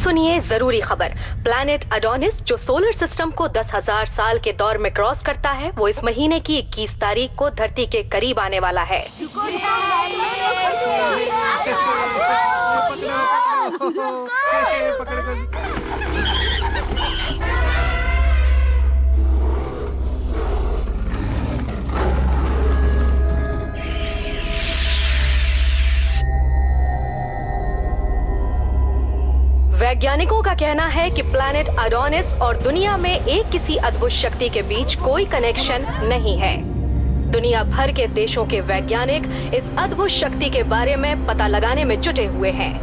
सुनिए जरूरी खबर। प्लैनेट अडोनिस जो सोलर सिस्टम को 10,000 साल के दौर में क्रॉस करता है, वो इस महीने की 21 तारीख को धरती के करीब आने वाला है। वैज्ञानिकों का कहना है कि प्लैनेट अडोनिस और दुनिया में एक किसी अद्भुत शक्ति के बीच कोई कनेक्शन नहीं है। दुनिया भर के देशों के वैज्ञानिक इस अद्भुत शक्ति के बारे में पता लगाने में जुटे हुए हैं।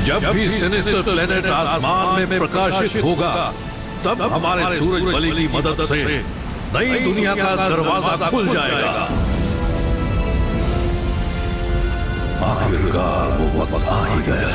जब भी सिनिस्टर प्लेनेट आसमान में प्रकाशित होगा, तब हमारे सूरज बलि की मदद से नई दुनिया का दरवाजा खुल जाएगा। आखिरकार वो वक्त आ ही गया।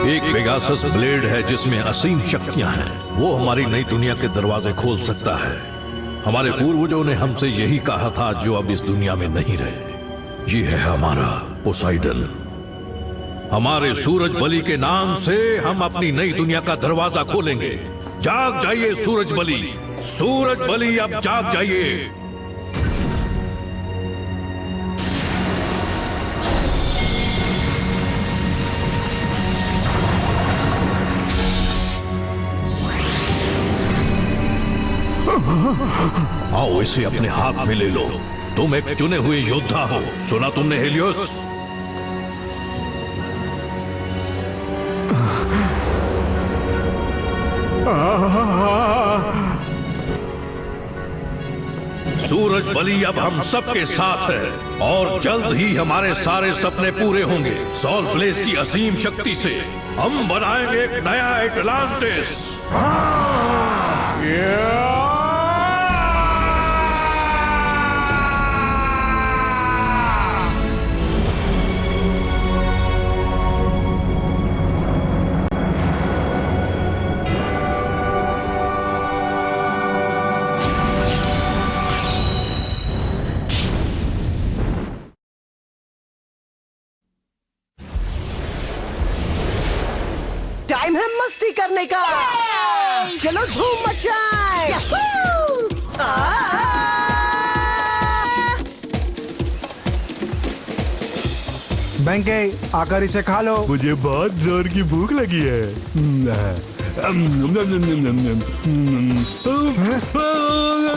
एक पेगासस ब्लेड है जिसमें असीम शक्तियां हैं। वो हमारी नई दुनिया के दरवाजे खोल सकता है। हमारे पूर्वजों ने हमसे यही कहा था, जो अब इस दुनिया में नहीं रहे। ये है हमारा पोसाइडन। हमारे सूरज बलि के नाम से हम अपनी नई दुनिया का दरवाजा खोलेंगे। जाग जाइए सूरज बलि, सूरज बलि अब जाग जाइए। आओ इसे अपने हाथ में ले लो। तुम एक चुने हुए योद्धा हो, सुना तुमने हेलियोस? सूरज बलि अब हम सबके साथ है और जल्द ही हमारे सारे सपने पूरे होंगे। सॉल ब्लेज की असीम शक्ति से हम बनाएंगे एक नया एटलांटिस। टाइम है मस्ती करने का। चलो धूम मचाएं। बेंके आकर इसे खा लो। मुझे बहुत जोर की भूख लगी है।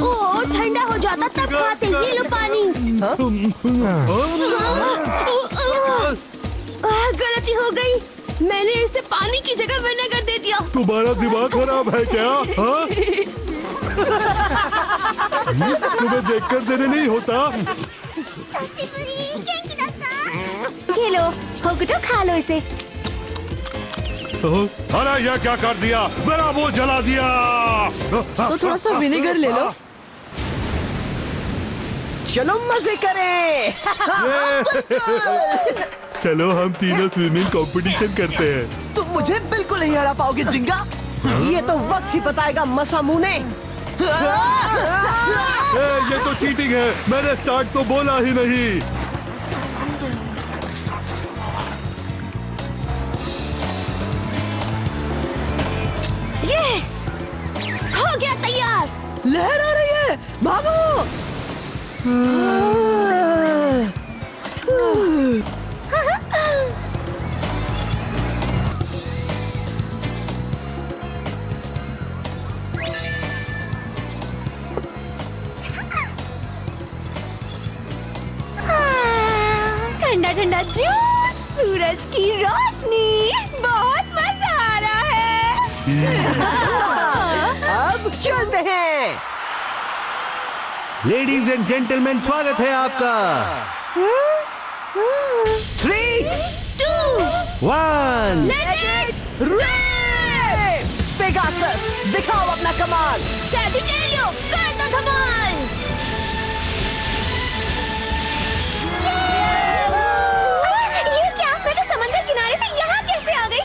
ओह ठंडा हो जाता तब खाते। ये लो पानी। गलती हो गई, मैंने इसे पानी की जगह विनेगर दे दिया। तुम्हारा दिमाग खराब है क्या? हाँ? तुम्हें देखकर देने नहीं होता। ये लो होगटो, खा लो इसे। अरे यह क्या कर दिया? मेरा मुंह जला दिया। तो थोड़ा सा विनेगर ले लो। चलो मजे करें। चलो हम तीनों स्विमिंग कंपटीशन करते हैं। तुम मुझे बिल्कुल नहीं हरा पाओगे जिंगा। ये तो वक्त ही बताएगा मसामुने। ये तो चीटिंग है, मैंने स्टार्ट तो बोला ही नहीं। यस, हो गया तैयार। लहर आ रही है, भागो। ठंडा ठंडा जूस, सूरज की रोशनी, बहुत मजा आ रहा है। अब चलते हैं। लेडीज एंड जेंटलमैन, स्वागत है आपका। 3, 2, 1 रेस। पेगासस, दिखाओ अपना कमाल। सैजिटेरियो, कर दो धमाल। ये क्या? मैं तो समंदर किनारे से यहाँ कैसे आ गई?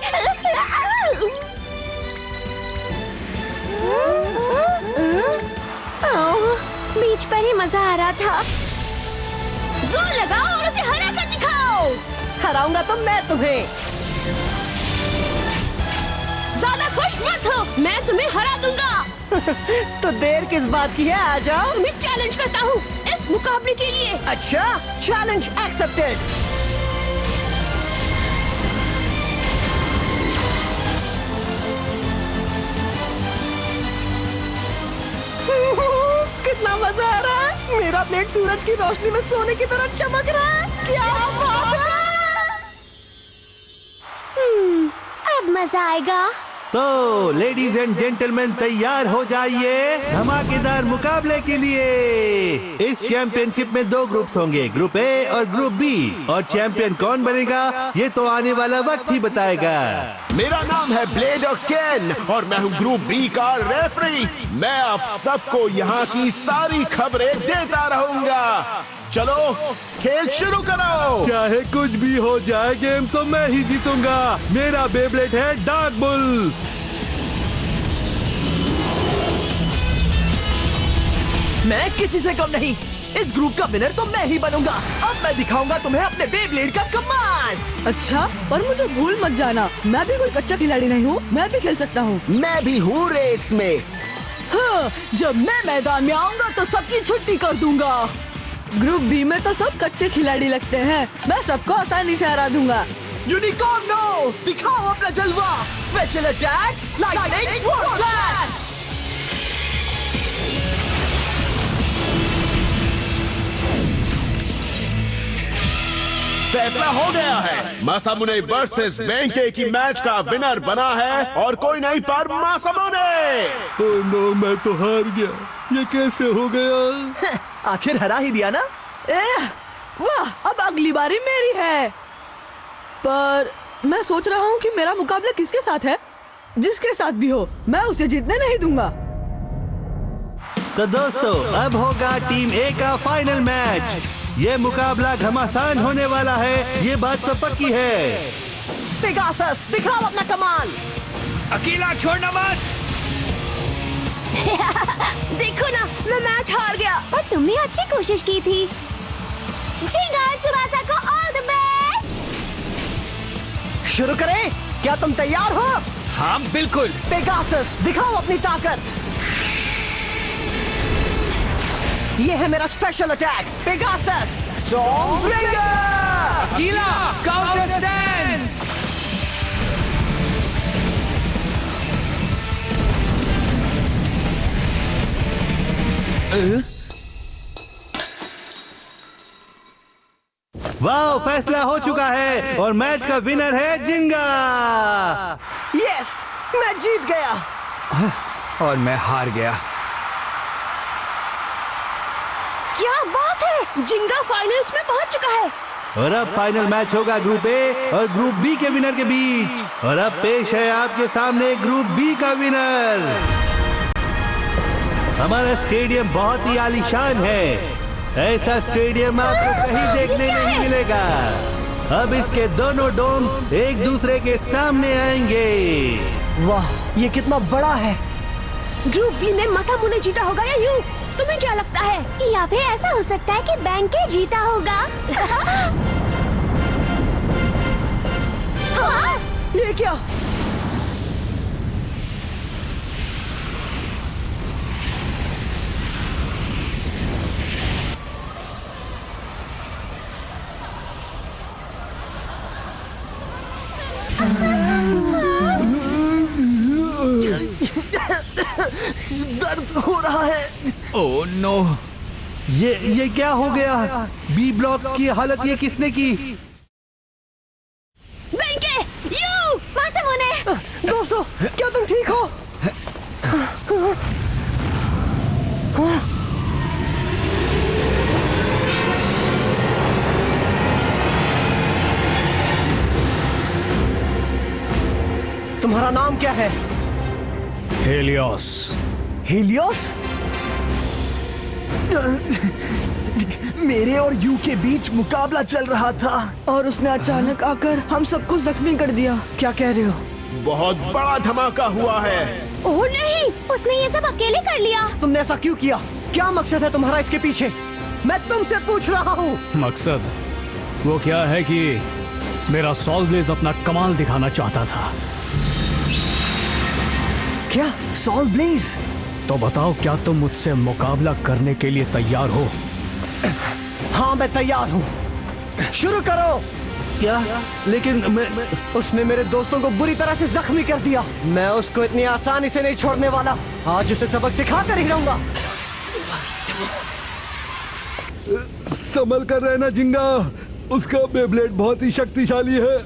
बीच पर ही मजा आ रहा था। जोर लगाओ और उसे हरा कर दिखाओ। हराऊंगा तो मैं तुम्हें। ज्यादा खुश मत हो, मैं तुम्हें हरा दूंगा। तो देर किस बात की है, आ जाओ। तुम्हें चैलेंज करता हूँ इस मुकाबले के लिए। अच्छा, चैलेंज एक्सेप्टेड। कितना मजा आ रहा है। मेरा प्लेट सूरज की रोशनी में सोने की तरह चमक रहा है। क्या बात है। अब मजा आएगा। तो लेडीज एंड जेंटलमैन, तैयार हो जाइए धमाकेदार मुकाबले के लिए। इस चैंपियनशिप में 2 ग्रुप्स होंगे, ग्रुप ए और ग्रुप बी। और चैंपियन कौन बनेगा ये तो आने वाला वक्त ही बताएगा। मेरा नाम है ब्लेड और केन और मैं हूँ ग्रुप बी का रेफरी। मैं आप सबको यहाँ की सारी खबरें देता रहूंगा। चलो खेल शुरू करो। चाहे कुछ भी हो जाए, गेम तो मैं ही जीतूंगा। मेरा बेब्लेड है डार्क बुल। मैं किसी से कम नहीं। इस ग्रुप का विनर तो मैं ही बनूंगा। अब मैं दिखाऊंगा तुम्हें अपने बेब्लेड का कमाल। अच्छा, पर मुझे भूल मत जाना, मैं भी कोई कच्चा खिलाड़ी नहीं हूँ, मैं भी खेल सकता हूँ। मैं भी हूँ रेस में। हाँ, जब मैं मैदान में आऊंगा तो सबकी छुट्टी कर दूंगा। ग्रुप बी में तो सब कच्चे खिलाड़ी लगते हैं, मैं सबको आसानी से हरा दूंगा। यूनिकॉर्नो, दिखाओ अपना जलवा। Special attack, lightning flash. फैसला हो गया है। मासामुने वर्सेस बेंके की मैच का विनर बना है और कोई नहीं पर मासामुने। ओह नो, मैं तो हार गया। ये कैसे हो गया? आखिर हरा ही दिया ना। वाह, अब अगली बारी मेरी है। पर मैं सोच रहा हूँ कि मेरा मुकाबला किसके साथ है। जिसके साथ भी हो, मैं उसे जीतने नहीं दूंगा। तो दोस्तों, अब होगा टीम ए का फाइनल मैच। ये मुकाबला घमासान होने वाला है, ये बात तो पक्की है। पेगासस, दिखाओ अपना कमाल। अकेला छोड़ना मत। देखो ना, मैं मैच हार गया, पर तुमने अच्छी कोशिश की थी। जिंगा सुबासा को ऑल द बेस्ट। शुरू करें? क्या तुम तैयार हो? हाँ बिल्कुल। पेगासस, दिखाओ अपनी ताकत। ये है मेरा स्पेशल अटैक, पेगासस स्टॉर्मब्रिंगर। अकेला काउंटर स्टैंड। वाह, फैसला हो चुका है और मैच का विनर है जिंगा। यस, मैं जीत गया। और मैं हार गया। क्या बात है, जिंगा फाइनल्स में पहुंच चुका है। और अब फाइनल मैच होगा ग्रुप ए और ग्रुप बी के विनर के बीच। और अब पेश है आपके सामने ग्रुप बी का विनर। हमारा स्टेडियम बहुत ही आलीशान है। ऐसा स्टेडियम आपको कहीं देखने नहीं मिलेगा। अब इसके दोनों डोम एक दूसरे के सामने आएंगे। वाह, ये कितना बड़ा है। ग्रुप बी ने मसामुने जीता होगा या यू? तुम्हें क्या लगता है? या फिर ऐसा हो सकता है कि बैंके जीता होगा। हाँ? ये क्या? दर्द हो रहा है। ओह नो, ये क्या हो गया? बी ब्लॉक की हालत ये किसने की? बैंके, यू, मसामुने। दोस्तों, क्या तुम ठीक हो? तुम्हारा नाम क्या है? हेलियोस। हेलियोस? मेरे और यू के बीच मुकाबला चल रहा था और उसने अचानक आकर हम सबको जख्मी कर दिया। क्या कह रहे हो? बहुत बड़ा धमाका हुआ है। ओह नहीं, उसने ये सब अकेले कर लिया। तुमने ऐसा क्यों किया? क्या मकसद है तुम्हारा इसके पीछे? मैं तुमसे पूछ रहा हूँ। मकसद वो क्या है कि मेरा सॉल ब्लेज अपना कमाल दिखाना चाहता था। क्या? Sol Blaze? तो बताओ, क्या तुम मुझसे मुकाबला करने के लिए तैयार हो? हाँ, मैं तैयार हूँ। शुरू करो। क्या? लेकिन मैं उसने मेरे दोस्तों को बुरी तरह से जख्मी कर दिया। मैं उसको इतनी आसानी से नहीं छोड़ने वाला। आज उसे सबक सिखा कर ही रहूंगा। संभल कर रहना जिंगा, उसका बेब्लेड बहुत ही शक्तिशाली है।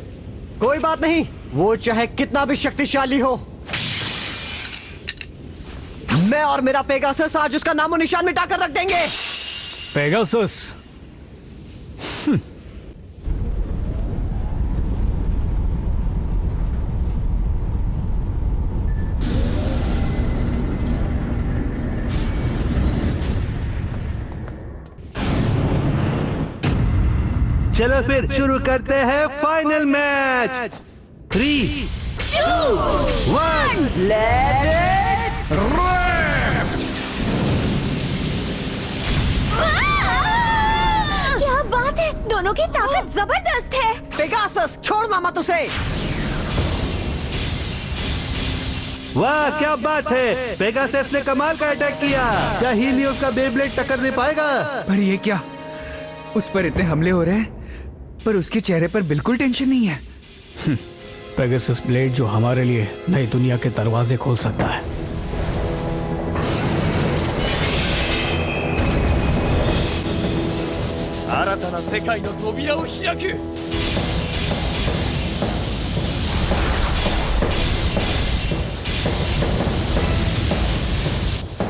कोई बात नहीं, वो चाहे कितना भी शक्तिशाली हो, मैं और मेरा पेगासस आज उसका नामो निशान मिटाकर रख देंगे। पेगासस? चलो फिर शुरू करते हैं फाइनल मैच। 3, 2, 1, लेट क्या बात है, दोनों की ताकत जबरदस्त है। पेगासस, छोड़ना मत उसे। वाह क्या बात है, पेगासस ने कमाल का अटैक किया। क्या हीलियोस का बेब्लेड टक्कर दे पाएगा? पर ये क्या, उस पर इतने हमले हो रहे हैं पर उसके चेहरे पर बिल्कुल टेंशन नहीं है। पेगासस ब्लेड जो हमारे लिए नई दुनिया के दरवाजे खोल सकता है।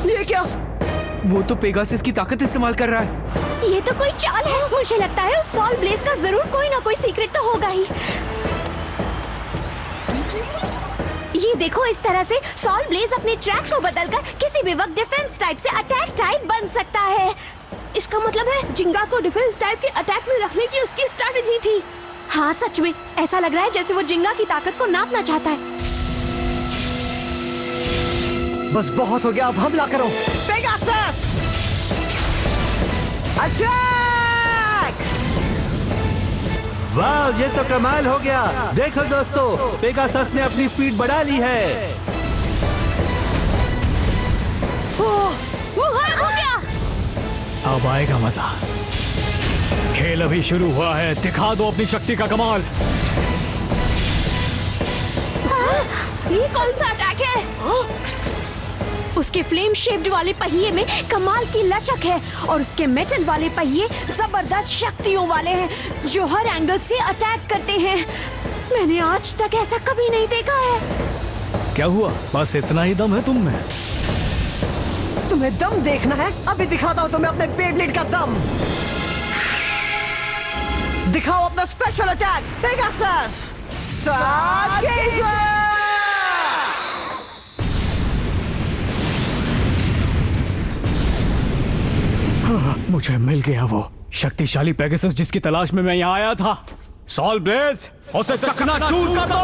ये क्या? वो तो पेगासस की ताकत इस्तेमाल कर रहा है। ये तो कोई चाल है। मुझे लगता है उस सॉल ब्लेज का जरूर कोई ना कोई सीक्रेट तो होगा ही। ये देखो, इस तरह से सॉल ब्लेज अपने ट्रैक को बदलकर किसी भी वक्त डिफेंस टाइप से अटैक टाइप बन सकता है। इसका मतलब है जिंगा को डिफेंस टाइप के अटैक में रखने की उसकी स्ट्रैटेजी थी। हाँ सच में ऐसा लग रहा है जैसे वो जिंगा की ताकत को नापना चाहता है। बस बहुत हो गया, अब हमला करो। Pegasus attack! वाह ये तो कमाल हो गया। देखो दोस्तों, पेगासस ने अपनी स्पीड बढ़ा ली है। वो गायब हो गया। अब आएगा मजा। खेल अभी शुरू हुआ है, दिखा दो अपनी शक्ति का कमाल। ये कौन सा अटैक है? उसके फ्लेम शेप्ड वाले पहिए में कमाल की लचक है और उसके मेटल वाले पहिए जबरदस्त शक्तियों वाले हैं जो हर एंगल से अटैक करते हैं। मैंने आज तक ऐसा कभी नहीं देखा है। क्या हुआ, बस इतना ही दम है तुम में? तुम्हें दम देखना है? अभी दिखाता हूं तुम्हें अपने बेब्लेड का दम। दिखाओ अपना स्पेशल अटैक पेगासस स्टारगेजर। मुझे मिल गया वो शक्तिशाली पेगासस जिसकी तलाश में मैं यहाँ आया था। सॉल ब्लेज, उसे चकनाचूर कर दो।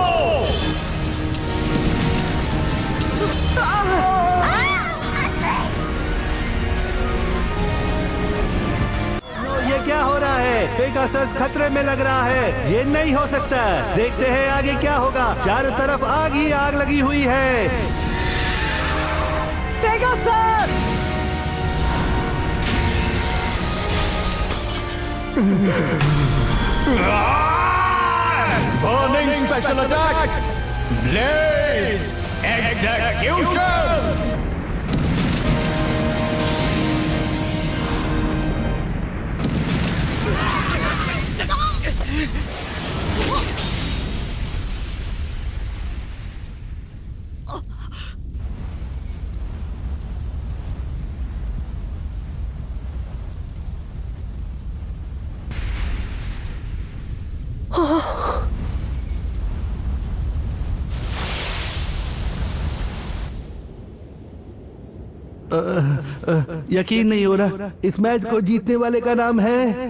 पेगासस खतरे में लग रहा है। ये नहीं हो सकता। देखते हैं आगे क्या होगा। चारों तरफ आग ही आग लगी हुई है। Pegasus! Burning special attack! Blaze! Execution! यकीन नहीं हो रहा। इस मैच को जीतने वाले का नाम है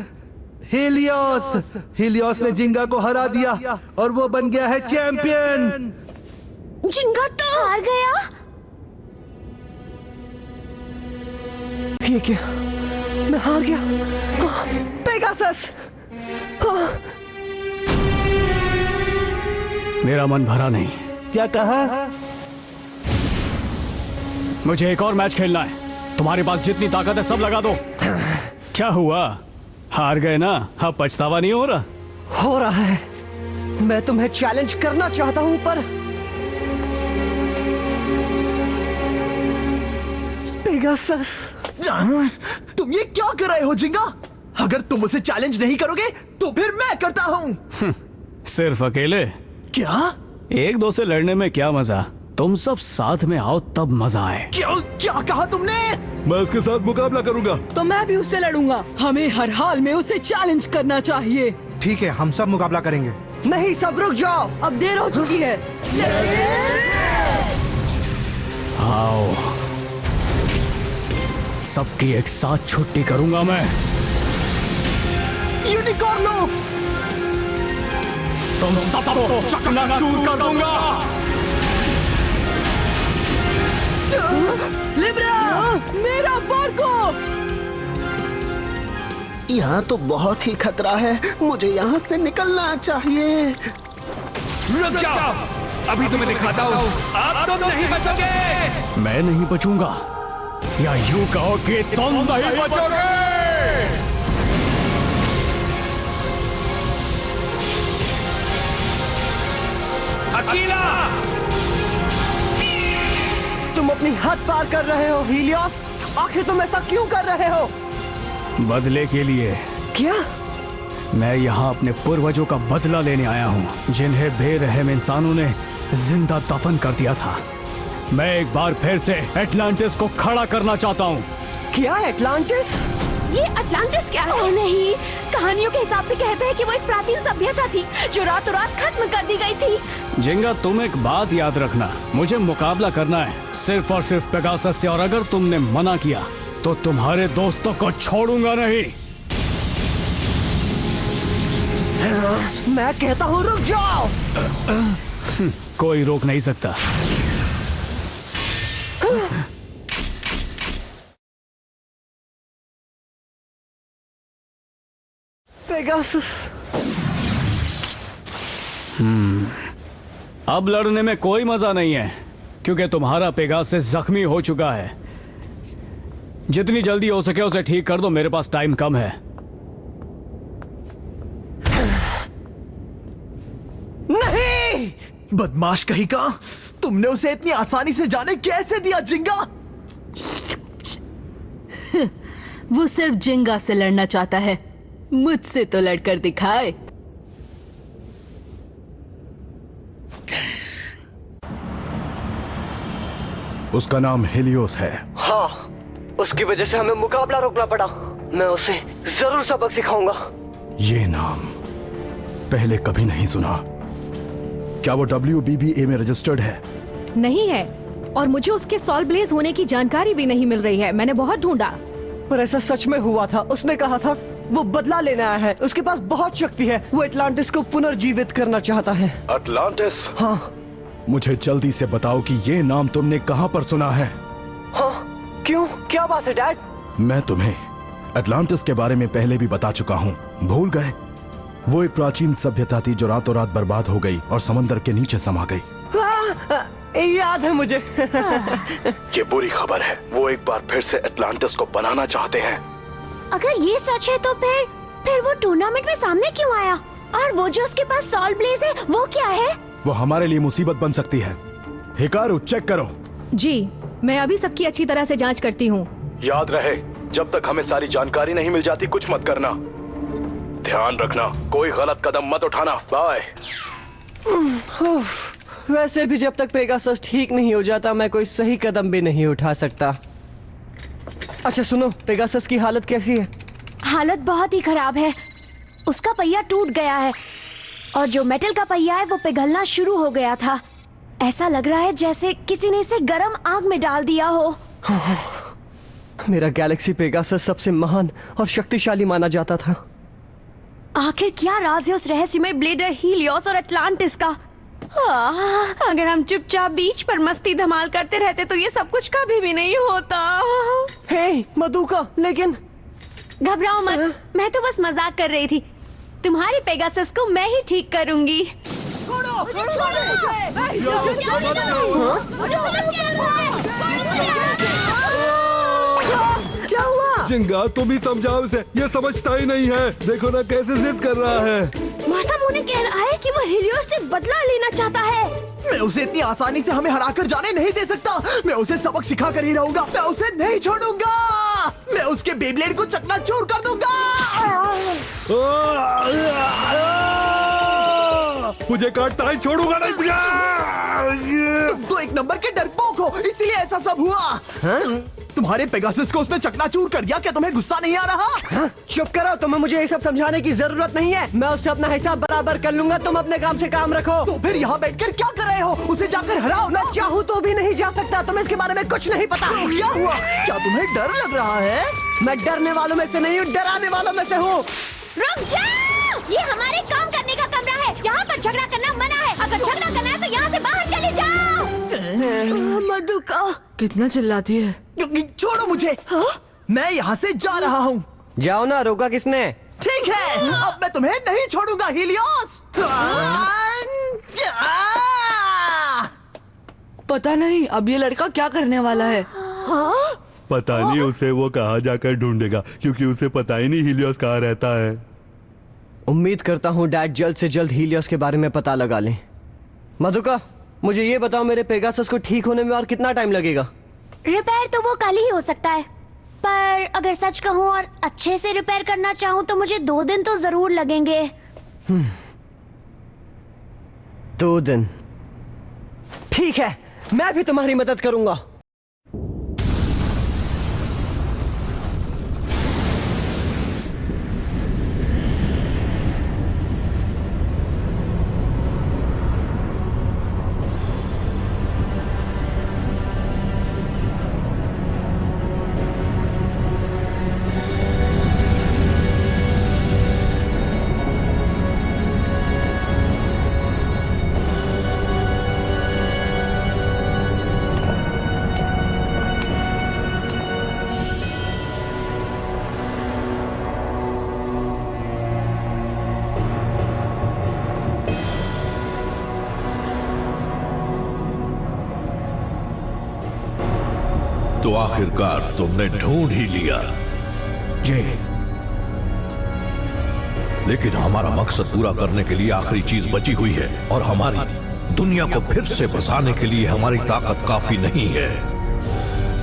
हेलियोस। हेलियोस ने जिंगा को हरा दिया और वो बन गया है चैंपियन। जिंगा तो हार गया। ये क्या? मैं हार गया। पेगासस! मेरा मन भरा नहीं। क्या कहा? मुझे एक और मैच खेलना है। तुम्हारे पास जितनी ताकत है सब लगा दो। क्या हुआ? हार गए ना? अब पछतावा नहीं हो रहा? हो रहा है। मैं तुम्हें चैलेंज करना चाहता हूं पर पेगासस, तुम ये क्या कर रहे हो जिंगा? अगर तुम उसे चैलेंज नहीं करोगे तो फिर मैं करता हूं। सिर्फ अकेले? क्या? एक दो से लड़ने में क्या मजा? तुम सब साथ में आओ तब मजा आए। क्या कहा तुमने? मैं उसके साथ मुकाबला करूंगा। तो मैं भी उससे लड़ूंगा। हमें हर हाल में उसे चैलेंज करना चाहिए। ठीक है, हम सब मुकाबला करेंगे। नहीं, सब रुक जाओ। अब देर हो चुकी है। आओ, सबकी एक साथ छुट्टी करूंगा मैं। यूनिकॉर्नो! तुम सबको चकनाचूर कर दूंगा। लिब्रा! मेरा फार्को! यहाँ तो बहुत ही खतरा है। मुझे यहाँ से निकलना चाहिए। रुक जाओ, अभी तुम्हें दिखाता हूँ। अब तुम नहीं बचोगे। मैं नहीं बचूंगा, या यूं कहो कि तुम नहीं बचोगे। अकेला! तुम अपनी हद पार कर रहे हो हीलियोस। आखिर तुम ऐसा क्यों कर रहे हो? बदले के लिए। क्या? मैं यहाँ अपने पूर्वजों का बदला लेने आया हूँ, जिन्हें बेरहम इंसानों ने जिंदा दफन कर दिया था। मैं एक बार फिर से एटलांटिस को खड़ा करना चाहता हूँ। क्या एटलांटिस? ये अटलांटिस क्या है? नहीं, कहानियों के हिसाब से कहते हैं कि वो एक प्राचीन सभ्यता थी जो रातों रात खत्म कर दी गई थी। जिंगा, तुम एक बात याद रखना, मुझे मुकाबला करना है सिर्फ और सिर्फ पेगासस से, और अगर तुमने मना किया तो तुम्हारे दोस्तों को छोड़ूंगा नहीं। मैं कहता हूँ रुक जाओ। कोई रोक नहीं सकता। पेगासस। अब लड़ने में कोई मजा नहीं है, क्योंकि तुम्हारा पेगासस जख्मी हो चुका है। जितनी जल्दी हो सके उसे ठीक कर दो, मेरे पास टाइम कम है। नहीं! बदमाश कहीं का! तुमने उसे इतनी आसानी से जाने कैसे दिया जिंगा? वो सिर्फ जिंगा से लड़ना चाहता है, मुझसे तो लड़कर दिखाए। उसका नाम हेलियोस है। हाँ, उसकी वजह से हमें मुकाबला रोकना पड़ा। मैं उसे जरूर सबक सिखाऊंगा। ये नाम पहले कभी नहीं सुना। क्या वो WBBA में रजिस्टर्ड है? नहीं है, और मुझे उसके सॉल ब्लेज होने की जानकारी भी नहीं मिल रही है। मैंने बहुत ढूंढा, पर ऐसा सच में हुआ था। उसने कहा था वो बदला लेने आया है। उसके पास बहुत शक्ति है। वो एटलांटिस को पुनर्जीवित करना चाहता है। अटलांटिस? हाँ। मुझे जल्दी से बताओ कि ये नाम तुमने कहां पर सुना है? हाँ, क्यों? क्या बात है डैड? मैं तुम्हें एटलांटिस के बारे में पहले भी बता चुका हूं, भूल गए? वो एक प्राचीन सभ्यता थी जो रातों रात बर्बाद हो गई और समंदर के नीचे समा गई। याद है मुझे। ये बुरी खबर है, वो एक बार फिर से एटलांटिस को बनाना चाहते हैं। अगर ये सच है तो फिर वो टूर्नामेंट में सामने क्यों आया? और वो जो उसके पास सॉल ब्लेज है वो क्या है? वो हमारे लिए मुसीबत बन सकती है। हिकारू, चेक करो। जी, मैं अभी सबकी अच्छी तरह से जांच करती हूँ। याद रहे, जब तक हमें सारी जानकारी नहीं मिल जाती कुछ मत करना। ध्यान रखना, कोई गलत कदम मत उठाना। बाय। वैसे भी जब तक पेगासस ठीक नहीं हो जाता मैं कोई सही कदम भी नहीं उठा सकता। अच्छा सुनो, पेगासस की हालत कैसी है? हालत बहुत ही खराब है। उसका पहिया टूट गया है और जो मेटल का पहिया है वो पिघलना शुरू हो गया था। ऐसा लग रहा है जैसे किसी ने इसे गर्म आग में डाल दिया हो। मेरा गैलेक्सी पेगासस सबसे महान और शक्तिशाली माना जाता था। आखिर क्या राज है उस रहस्यमय ब्लेडर हीलियोस और एटलांटिस का? अगर हम चुपचाप बीच पर मस्ती धमाल करते रहते तो ये सब कुछ कभी भी नहीं होता। हे मधुका, लेकिन घबराओ मत, मैं तो बस मजाक कर रही थी। तुम्हारी पेगासस को मैं ही ठीक करूंगी। क्या हुआ? जिंगा, तुम ही समझाओ उसे, ये समझता ही नहीं है। देखो ना कैसे जिद कर रहा है। मौसम उन्हें कह रहा है कि वो हीलियोस से बदला लेना चाहता है। मैं उसे इतनी आसानी से हमें हराकर जाने नहीं दे सकता। मैं उसे सबक सिखा कर ही रहूंगा। मैं उसे नहीं छोड़ूंगा। मैं उसके बेब्लेड को चकनाचूर कर दूंगा। मुझे काटता ही छोड़ूंगा नहीं तुझे। तुम तो एक नंबर के डरपोक हो, इसीलिए ऐसा सब हुआ। तुम्हारे पेगासस को उसने चकनाचूर कर दिया। क्या तुम्हें गुस्सा नहीं आ रहा? चुप करो, तुम्हें मुझे ये सब समझाने की जरूरत नहीं है। मैं उससे अपना हिसाब बराबर कर लूंगा। तुम अपने काम से काम रखो। तो फिर यहाँ बैठकर क्या कर रहे हो? उसे जाकर हराओ ना। मैं चाहूँ तो भी नहीं जा सकता। तुम्हें इसके बारे में कुछ नहीं पता। तो क्या हुआ? क्या तुम्हें डर लग रहा है? मैं डरने वालों में से नहीं हूँ, डराने वालों में से हूँ। रुक जाओ! ये हमारे काम करने का कमरा है। यहाँ पर झगड़ा करना मना है। अगर झगड़ा करना है तो यहाँ से बाहर चले जाओ। मधुका कितना चिल्लाती है। छोड़ो मुझे। मैं यहाँ से जा रहा हूँ। जाओ ना, रोका किसने? ठीक है, अब मैं तुम्हें नहीं छोड़ूंगा हीलियोस। पता नहीं अब ये लड़का क्या करने वाला है। पता नहीं उसे वो कहाँ जाकर ढूंढेगा, क्योंकि उसे पता ही नहीं हीलियोस कहाँ रहता है। उम्मीद करता हूँ डैड जल्द से जल्द हीलियोस के बारे में पता लगा लें। मधुका, मुझे ये बताओ, मेरे पेगासस को ठीक होने में और कितना टाइम लगेगा? रिपेयर तो वो कल ही हो सकता है, पर अगर सच कहूँ और अच्छे से रिपेयर करना चाहूँ तो मुझे 2 दिन तो जरूर लगेंगे। 2 दिन? ठीक है, मैं भी तुम्हारी मदद करूंगा। तो आखिरकार तुमने ढूंढ ही लिया। जी, लेकिन हमारा मकसद पूरा करने के लिए आखिरी चीज बची हुई है, और हमारी दुनिया को फिर से बसाने के लिए हमारी ताकत काफी नहीं है।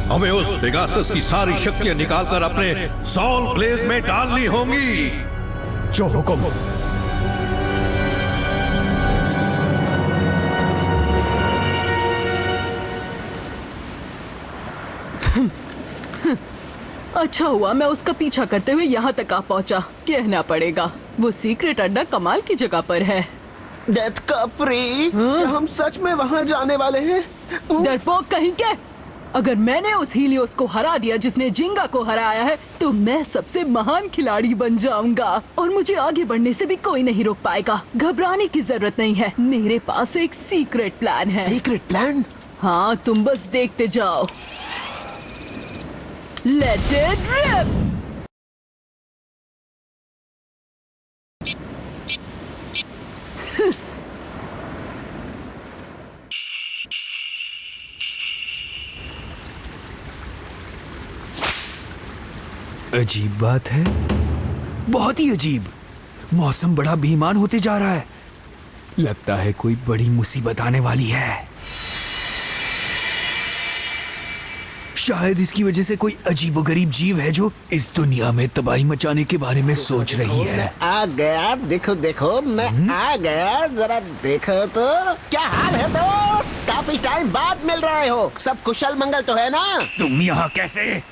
हमें उस पेगासस की सारी शक्तियां निकालकर अपने सॉल ब्लेज में डालनी होंगी। जो हुक्म। अच्छा हुआ मैं उसका पीछा करते हुए यहाँ तक आ पहुँचा। कहना पड़ेगा वो सीक्रेट अड्डा कमाल की जगह पर है। डेथ का फ्री, क्या हम सच में वहाँ जाने वाले हैं? डरपोक कहीं के! अगर मैंने उस हीलियोस को हरा दिया जिसने जिंगा को हराया है, तो मैं सबसे महान खिलाड़ी बन जाऊंगा और मुझे आगे बढ़ने से भी कोई नहीं रोक पाएगा। घबराने की जरूरत नहीं है, मेरे पास एक सीक्रेट प्लान है। Secret plan? हाँ, तुम बस देखते जाओ। Let it rip. अजीब बात है, बहुत ही अजीब। मौसम बड़ा बेईमान होते जा रहा है। लगता है कोई बड़ी मुसीबत आने वाली है। शायद इसकी वजह से कोई अजीबोगरीब जीव है जो इस दुनिया में तबाही मचाने के बारे में सोच रही है। मैं आ गया, देखो देखो मैं आ गया, जरा देखो तो। क्या हाल है दोस्त? काफी टाइम बाद मिल रहे हो। सब कुशल मंगल तो है ना? तुम यहाँ कैसे?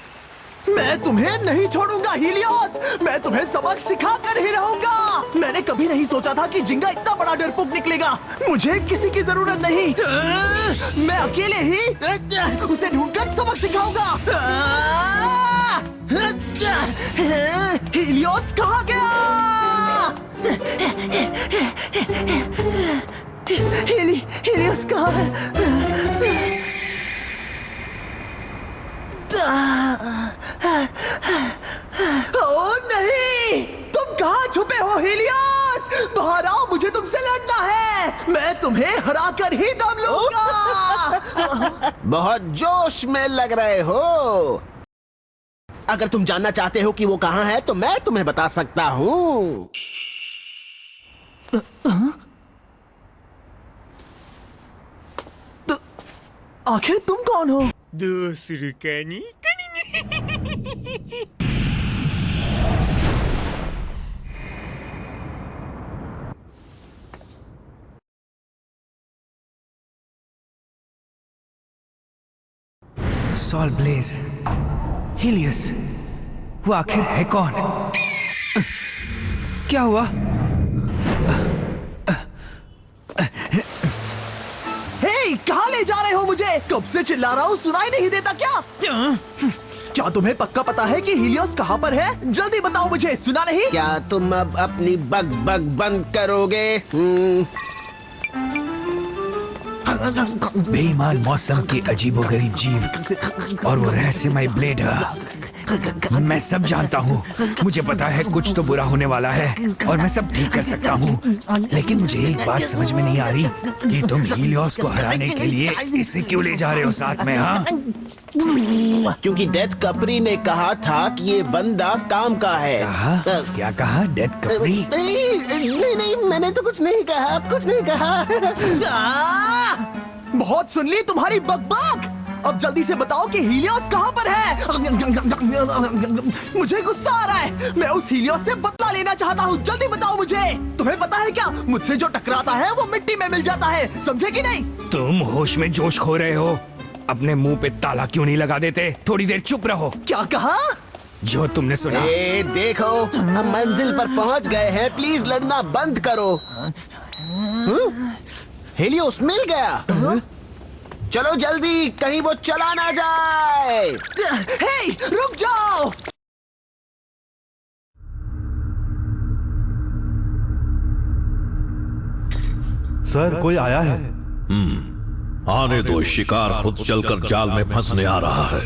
मैं तुम्हें नहीं छोड़ूंगा हीलियोस, मैं तुम्हें सबक सिखा कर ही रहूंगा। मैंने कभी नहीं सोचा था कि जिंगा इतना बड़ा डरपोक निकलेगा। मुझे किसी की जरूरत नहीं, मैं अकेले ही उसे ढूंढकर सबक सिखाऊंगा। हीलियोस कहाँ गया? हीलियोस कहाँ है? ओ नहीं, तुम कहाँ छुपे हो हीलियोस? बाहर आओ, मुझे तुमसे लड़ना है। मैं तुम्हें हरा कर ही दम लूंगा। बहुत जोश में लग रहे हो। अगर तुम जानना चाहते हो कि वो कहाँ है तो मैं तुम्हें बता सकता हूँ। तो आखिर तुम कौन हो? दूसरी कनी सॉल ब्लेज, हीलियस, वो आखिर है कौन? क्या हुआ? हे, कहाँ ले जा रहे हो मुझे? कब से चिल्ला रहा हूँ, सुनाई नहीं देता क्या? क्या तुम्हें पक्का पता है कि हीलियोस कहाँ पर है? जल्दी बताओ मुझे, सुना नहीं? क्या तुम अब अपनी बग बग बंद करोगे? बेईमान मौसम के अजीबोगरीब जीव और वो रहस्यमय ब्लेड। मैं सब जानता हूँ। मुझे पता है कुछ तो बुरा होने वाला है और मैं सब ठीक कर सकता हूँ। लेकिन मुझे एक बात समझ में नहीं आ रही कि तुम हीलियोस को हराने के लिए इसे क्यों ले जा रहे हो साथ में? हाँ, क्योंकि डेथ कपरी ने कहा था कि ये बंदा काम का है। क्या कहा डेथ कपरी? नहीं, मैंने तो कुछ नहीं कहा, कुछ नहीं कहा। बहुत सुन ली तुम्हारी बकबक। अब जल्दी से बताओ कि हीलियोस कहाँ पर है? मुझे गुस्सा आ रहा है। मैं उस हीलियोस से बदला लेना चाहता हूँ। जल्दी बताओ मुझे। तुम्हें पता है क्या, मुझसे जो टकराता है वो मिट्टी में मिल जाता है, समझे कि नहीं? तुम होश में जोश खो रहे हो। अपने मुंह पे ताला क्यों नहीं लगा देते? थोड़ी देर चुप रहो। क्या कहा? जो तुमने सुना। देखो, हम मंजिल पर पहुंच गए हैं, प्लीज लड़ना बंद करो। हीलियोस मिल गया। चलो जल्दी, कहीं वो चला ना जाए। हे, रुक जाओ। सर, कोई आया है? आने दो, शिकार खुद चलकर जाल में फंसने आ रहा है।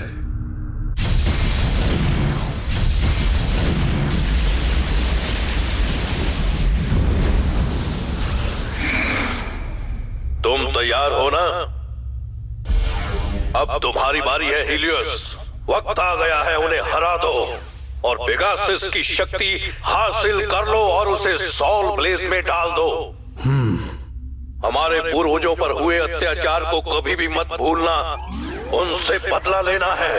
तुम तैयार हो ना? अब तुम्हारी बारी है हीलियोस। वक्त आ गया है, उन्हें हरा दो और पेगासस की शक्ति हासिल कर लो और उसे सॉल ब्लेज में डाल दो। हमारे पूर्वजों पर हुए अत्याचार को कभी भी मत भूलना। उनसे बदला लेना है,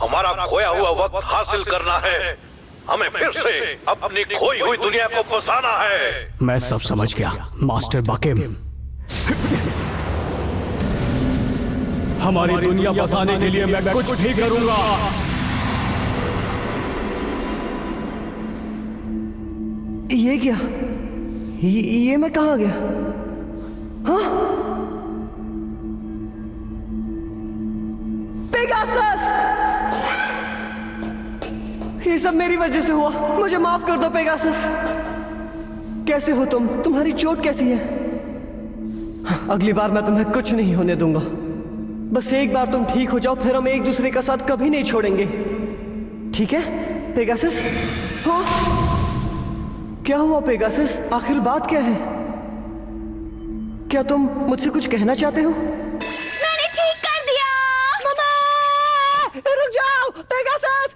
हमारा खोया हुआ वक्त हासिल करना है। हमें फिर से अपनी खोई हुई दुनिया को बसाना है। मैं सब समझ गया मास्टर बाकिम। हमारी दुनिया बसाने के लिए मैं कुछ भी करूंगा। ये क्या? ये मैं कहाँ गया? हाँ? पेगासस! ये सब मेरी वजह से हुआ। मुझे माफ कर दो पेगासस। कैसे हो तुम? तुम्हारी चोट कैसी है? अगली बार मैं तुम्हें कुछ नहीं होने दूंगा। बस एक बार तुम ठीक हो जाओ, फिर हम एक दूसरे का साथ कभी नहीं छोड़ेंगे। ठीक है पेगासस? हाँ? क्या हुआ पेगासस? आखिर बात क्या है? क्या तुम मुझसे कुछ कहना चाहते हो? मैंने ठीक कर दिया। रुक जाओ पेगासस!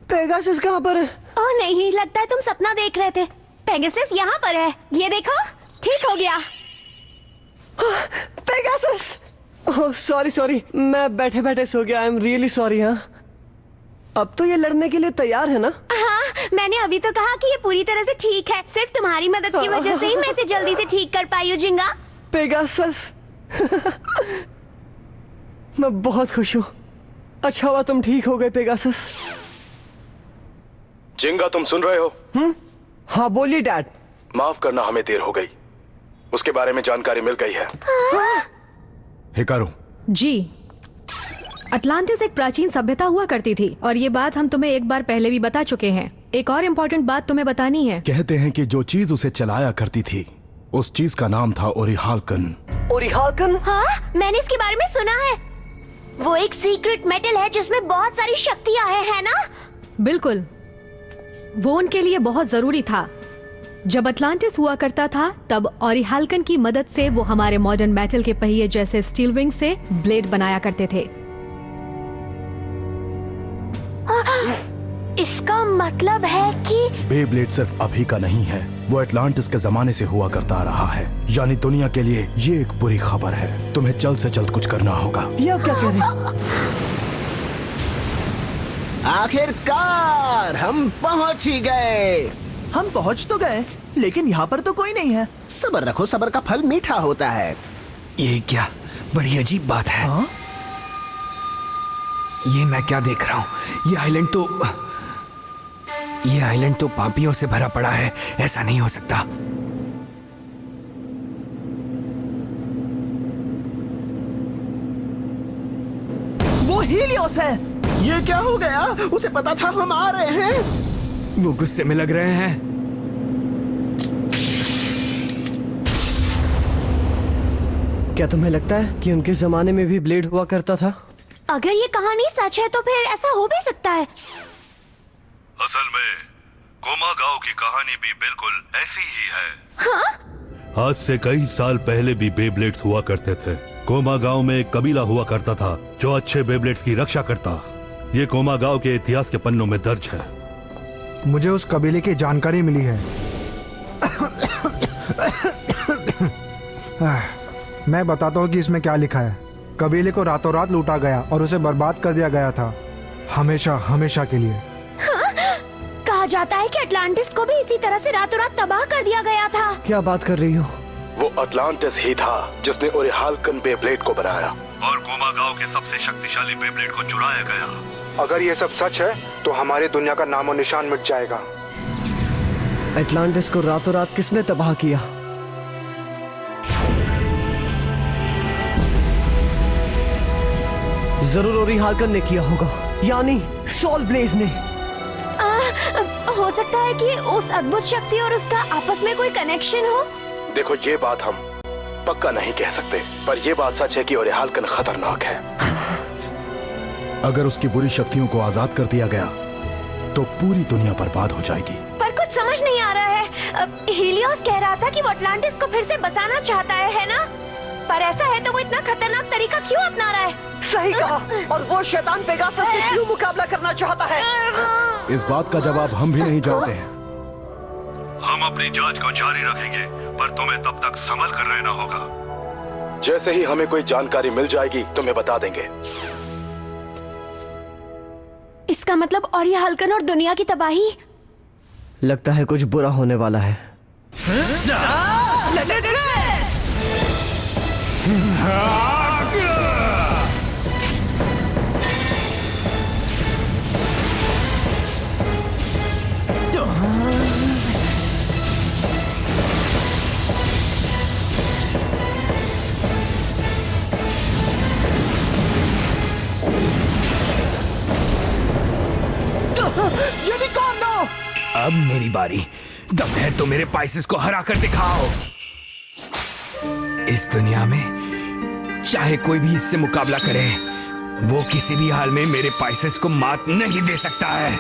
पेगासस कहाँ पर है? ओह नहीं, लगता है तुम सपना देख रहे थे। पेगासस यहाँ पर है, ये देखो, ठीक हो गया। पेगासस! ओह सॉरी, मैं बैठे बैठे सो गया। I am really sorry. हाँ, अब तो ये लड़ने के लिए तैयार है ना? हाँ, मैंने अभी तो कहा कि ये पूरी तरह से ठीक है। सिर्फ तुम्हारी मदद की वजह से ही मैं इसे जल्दी से ठीक कर पाई हूँ जिंगा। पेगासस मैं बहुत खुश हूँ। अच्छा हुआ तुम ठीक हो गए पेगासस। जिंगा, तुम सुन रहे हो? हाँ बोलिए डैड। माफ करना, हमें देर हो गई। उसके बारे में जानकारी मिल गई है। हिकारू जी, अटलांटिस एक प्राचीन सभ्यता हुआ करती थी और ये बात हम तुम्हें एक बार पहले भी बता चुके हैं। एक और इम्पोर्टेंट बात तुम्हें बतानी है। कहते हैं कि जो चीज उसे चलाया करती थी उस चीज का नाम था ओरिहाल्कन। ओरिहाल्कन? हाँ, मैंने इसके बारे में सुना है। वो एक सीक्रेट मेटल है जिसमें बहुत सारी शक्तियां है ना? बिल्कुल, वो उनके लिए बहुत जरूरी था। जब अटलांटिस हुआ करता था तब ओरिहाल्कन की मदद से वो हमारे मॉडर्न मेटल के पहिए जैसे स्टील विंग से ब्लेड बनाया करते थे। इसका मतलब है कि बेब्लेड सिर्फ अभी का नहीं है, वो अटलांटिस के जमाने से हुआ करता रहा है। यानी दुनिया के लिए ये एक बुरी खबर है। तुम्हें जल्द से जल्द कुछ करना होगा। ये अब क्या कह रहे? आखिरकार हम पहुंच ही गए। हम पहुंच तो गए, लेकिन यहाँ पर तो कोई नहीं है। सब्र रखो, सब्र का फल मीठा होता है। ये क्या बड़ी अजीब बात है। हाँ? ये मैं क्या देख रहा हूँ? ये आइलैंड तो पापियों से भरा पड़ा है। ऐसा नहीं हो सकता। वो हीलियोस है। ये क्या हो गया? उसे पता था हम आ रहे हैं। वो गुस्से में लग रहे हैं। क्या तुम्हें लगता है कि उनके जमाने में भी ब्लेड हुआ करता था? अगर ये कहानी सच है तो फिर ऐसा हो भी सकता है। असल में कोमागाओ की कहानी भी बिल्कुल ऐसी ही है। हाँ? आज से कई साल पहले भी बेब्लेड्स हुआ करते थे। कोमागाओ में एक कबीला हुआ करता था जो अच्छे बेब्लेड्स की रक्षा करता। ये कोमागाओ के इतिहास के पन्नों में दर्ज है। मुझे उस कबीले की जानकारी मिली है। मैं बताता हूँ कि इसमें क्या लिखा है। कबीले को रातों रात लूटा गया और उसे बर्बाद कर दिया गया था, हमेशा हमेशा के लिए। हाँ? कहा जाता है कि अटलांटिस को भी इसी तरह से रातों रात तबाह कर दिया गया था। क्या बात कर रही हो? वो अटलांटिस ही था जिसने ओरिहाल्कन बेब्लेड को बनाया और कोमागाओ के सबसे शक्तिशाली बेब्लेड को चुराया गया। अगर ये सब सच है तो हमारी दुनिया का नामो निशान मिट जाएगा। अटलांटिस को रातों रात किसने तबाह किया? जरूर ओरिहाल्कन ने किया होगा, यानी सोल ब्लेज ने। हो सकता है कि उस अद्भुत शक्ति और उसका आपस में कोई कनेक्शन हो। देखो, ये बात हम पक्का नहीं कह सकते, पर यह बात सच है कि ओरिहाल्कन खतरनाक है। अगर उसकी बुरी शक्तियों को आजाद कर दिया गया तो पूरी दुनिया बर्बाद हो जाएगी। पर कुछ समझ नहीं आ रहा है। हीलियोस कह रहा था कि वो अटलांटिस को फिर से बसाना चाहता है ना? पर ऐसा है तो वो इतना खतरनाक तरीका क्यों अपना रहा है? सही कहा। और वो शैतान पेगासस से क्यों मुकाबला करना चाहता है? इस बात का जवाब हम भी नहीं जानते हैं। हम अपनी जांच को जारी रखेंगे, पर तुम्हें तब तक संभल कर रहना होगा। जैसे ही हमें कोई जानकारी मिल जाएगी तुम्हें बता देंगे। इसका मतलब ओरिहाल्कन और दुनिया की तबाही। लगता है कुछ बुरा होने वाला है। अब मेरी बारी। दम है तो मेरे पाइसेस को हरा कर दिखाओ। इस दुनिया में चाहे कोई भी इससे मुकाबला करे, वो किसी भी हाल में मेरे पाइसेस को मात नहीं दे सकता है।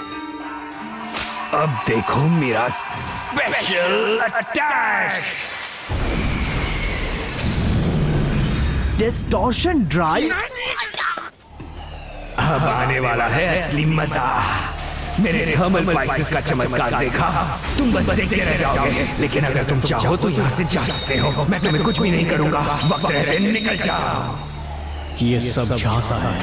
अब देखो मेरा स्पेशल अटैक। Distortion drive. अब आने वाला है असली मजा। मेरे थर्मल स्पाइसेस का चमत्कार देखा, तुम बस देखते रह जाओगे। लेकिन अगर तुम चाहो तो यहाँ से जा सकते हो, मैं तुम्हें कुछ भी नहीं करूंगा। वक्त रहते निकल जाओ। ये सब झांसा है।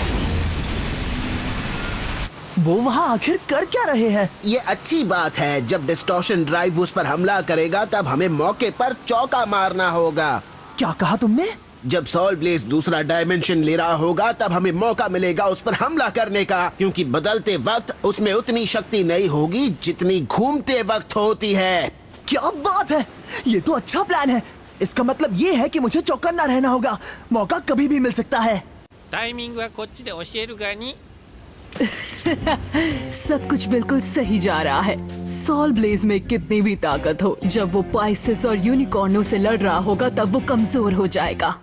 वो वहाँ आखिर कर क्या रहे हैं? ये अच्छी बात है। जब डिस्टॉर्शन ड्राइव उस पर हमला करेगा तब हमें मौके पर चौका मारना होगा। क्या कहा तुमने? जब सॉल ब्लेज दूसरा डायमेंशन ले रहा होगा तब हमें मौका मिलेगा उस पर हमला करने का, क्योंकि बदलते वक्त उसमें उतनी शक्ति नहीं होगी जितनी घूमते वक्त होती है। क्या बात है, ये तो अच्छा प्लान है। इसका मतलब ये है कि मुझे चौकन्ना रहना होगा, मौका कभी भी मिल सकता है। टाइमिंग वा कोच्ची दे ओशिएरुगा नी। सब कुछ बिल्कुल सही जा रहा है। सॉल ब्लेज में कितनी भी ताकत हो, जब वो पाइसेस और यूनिकॉर्नों से लड़ रहा होगा तब वो कमजोर हो जाएगा।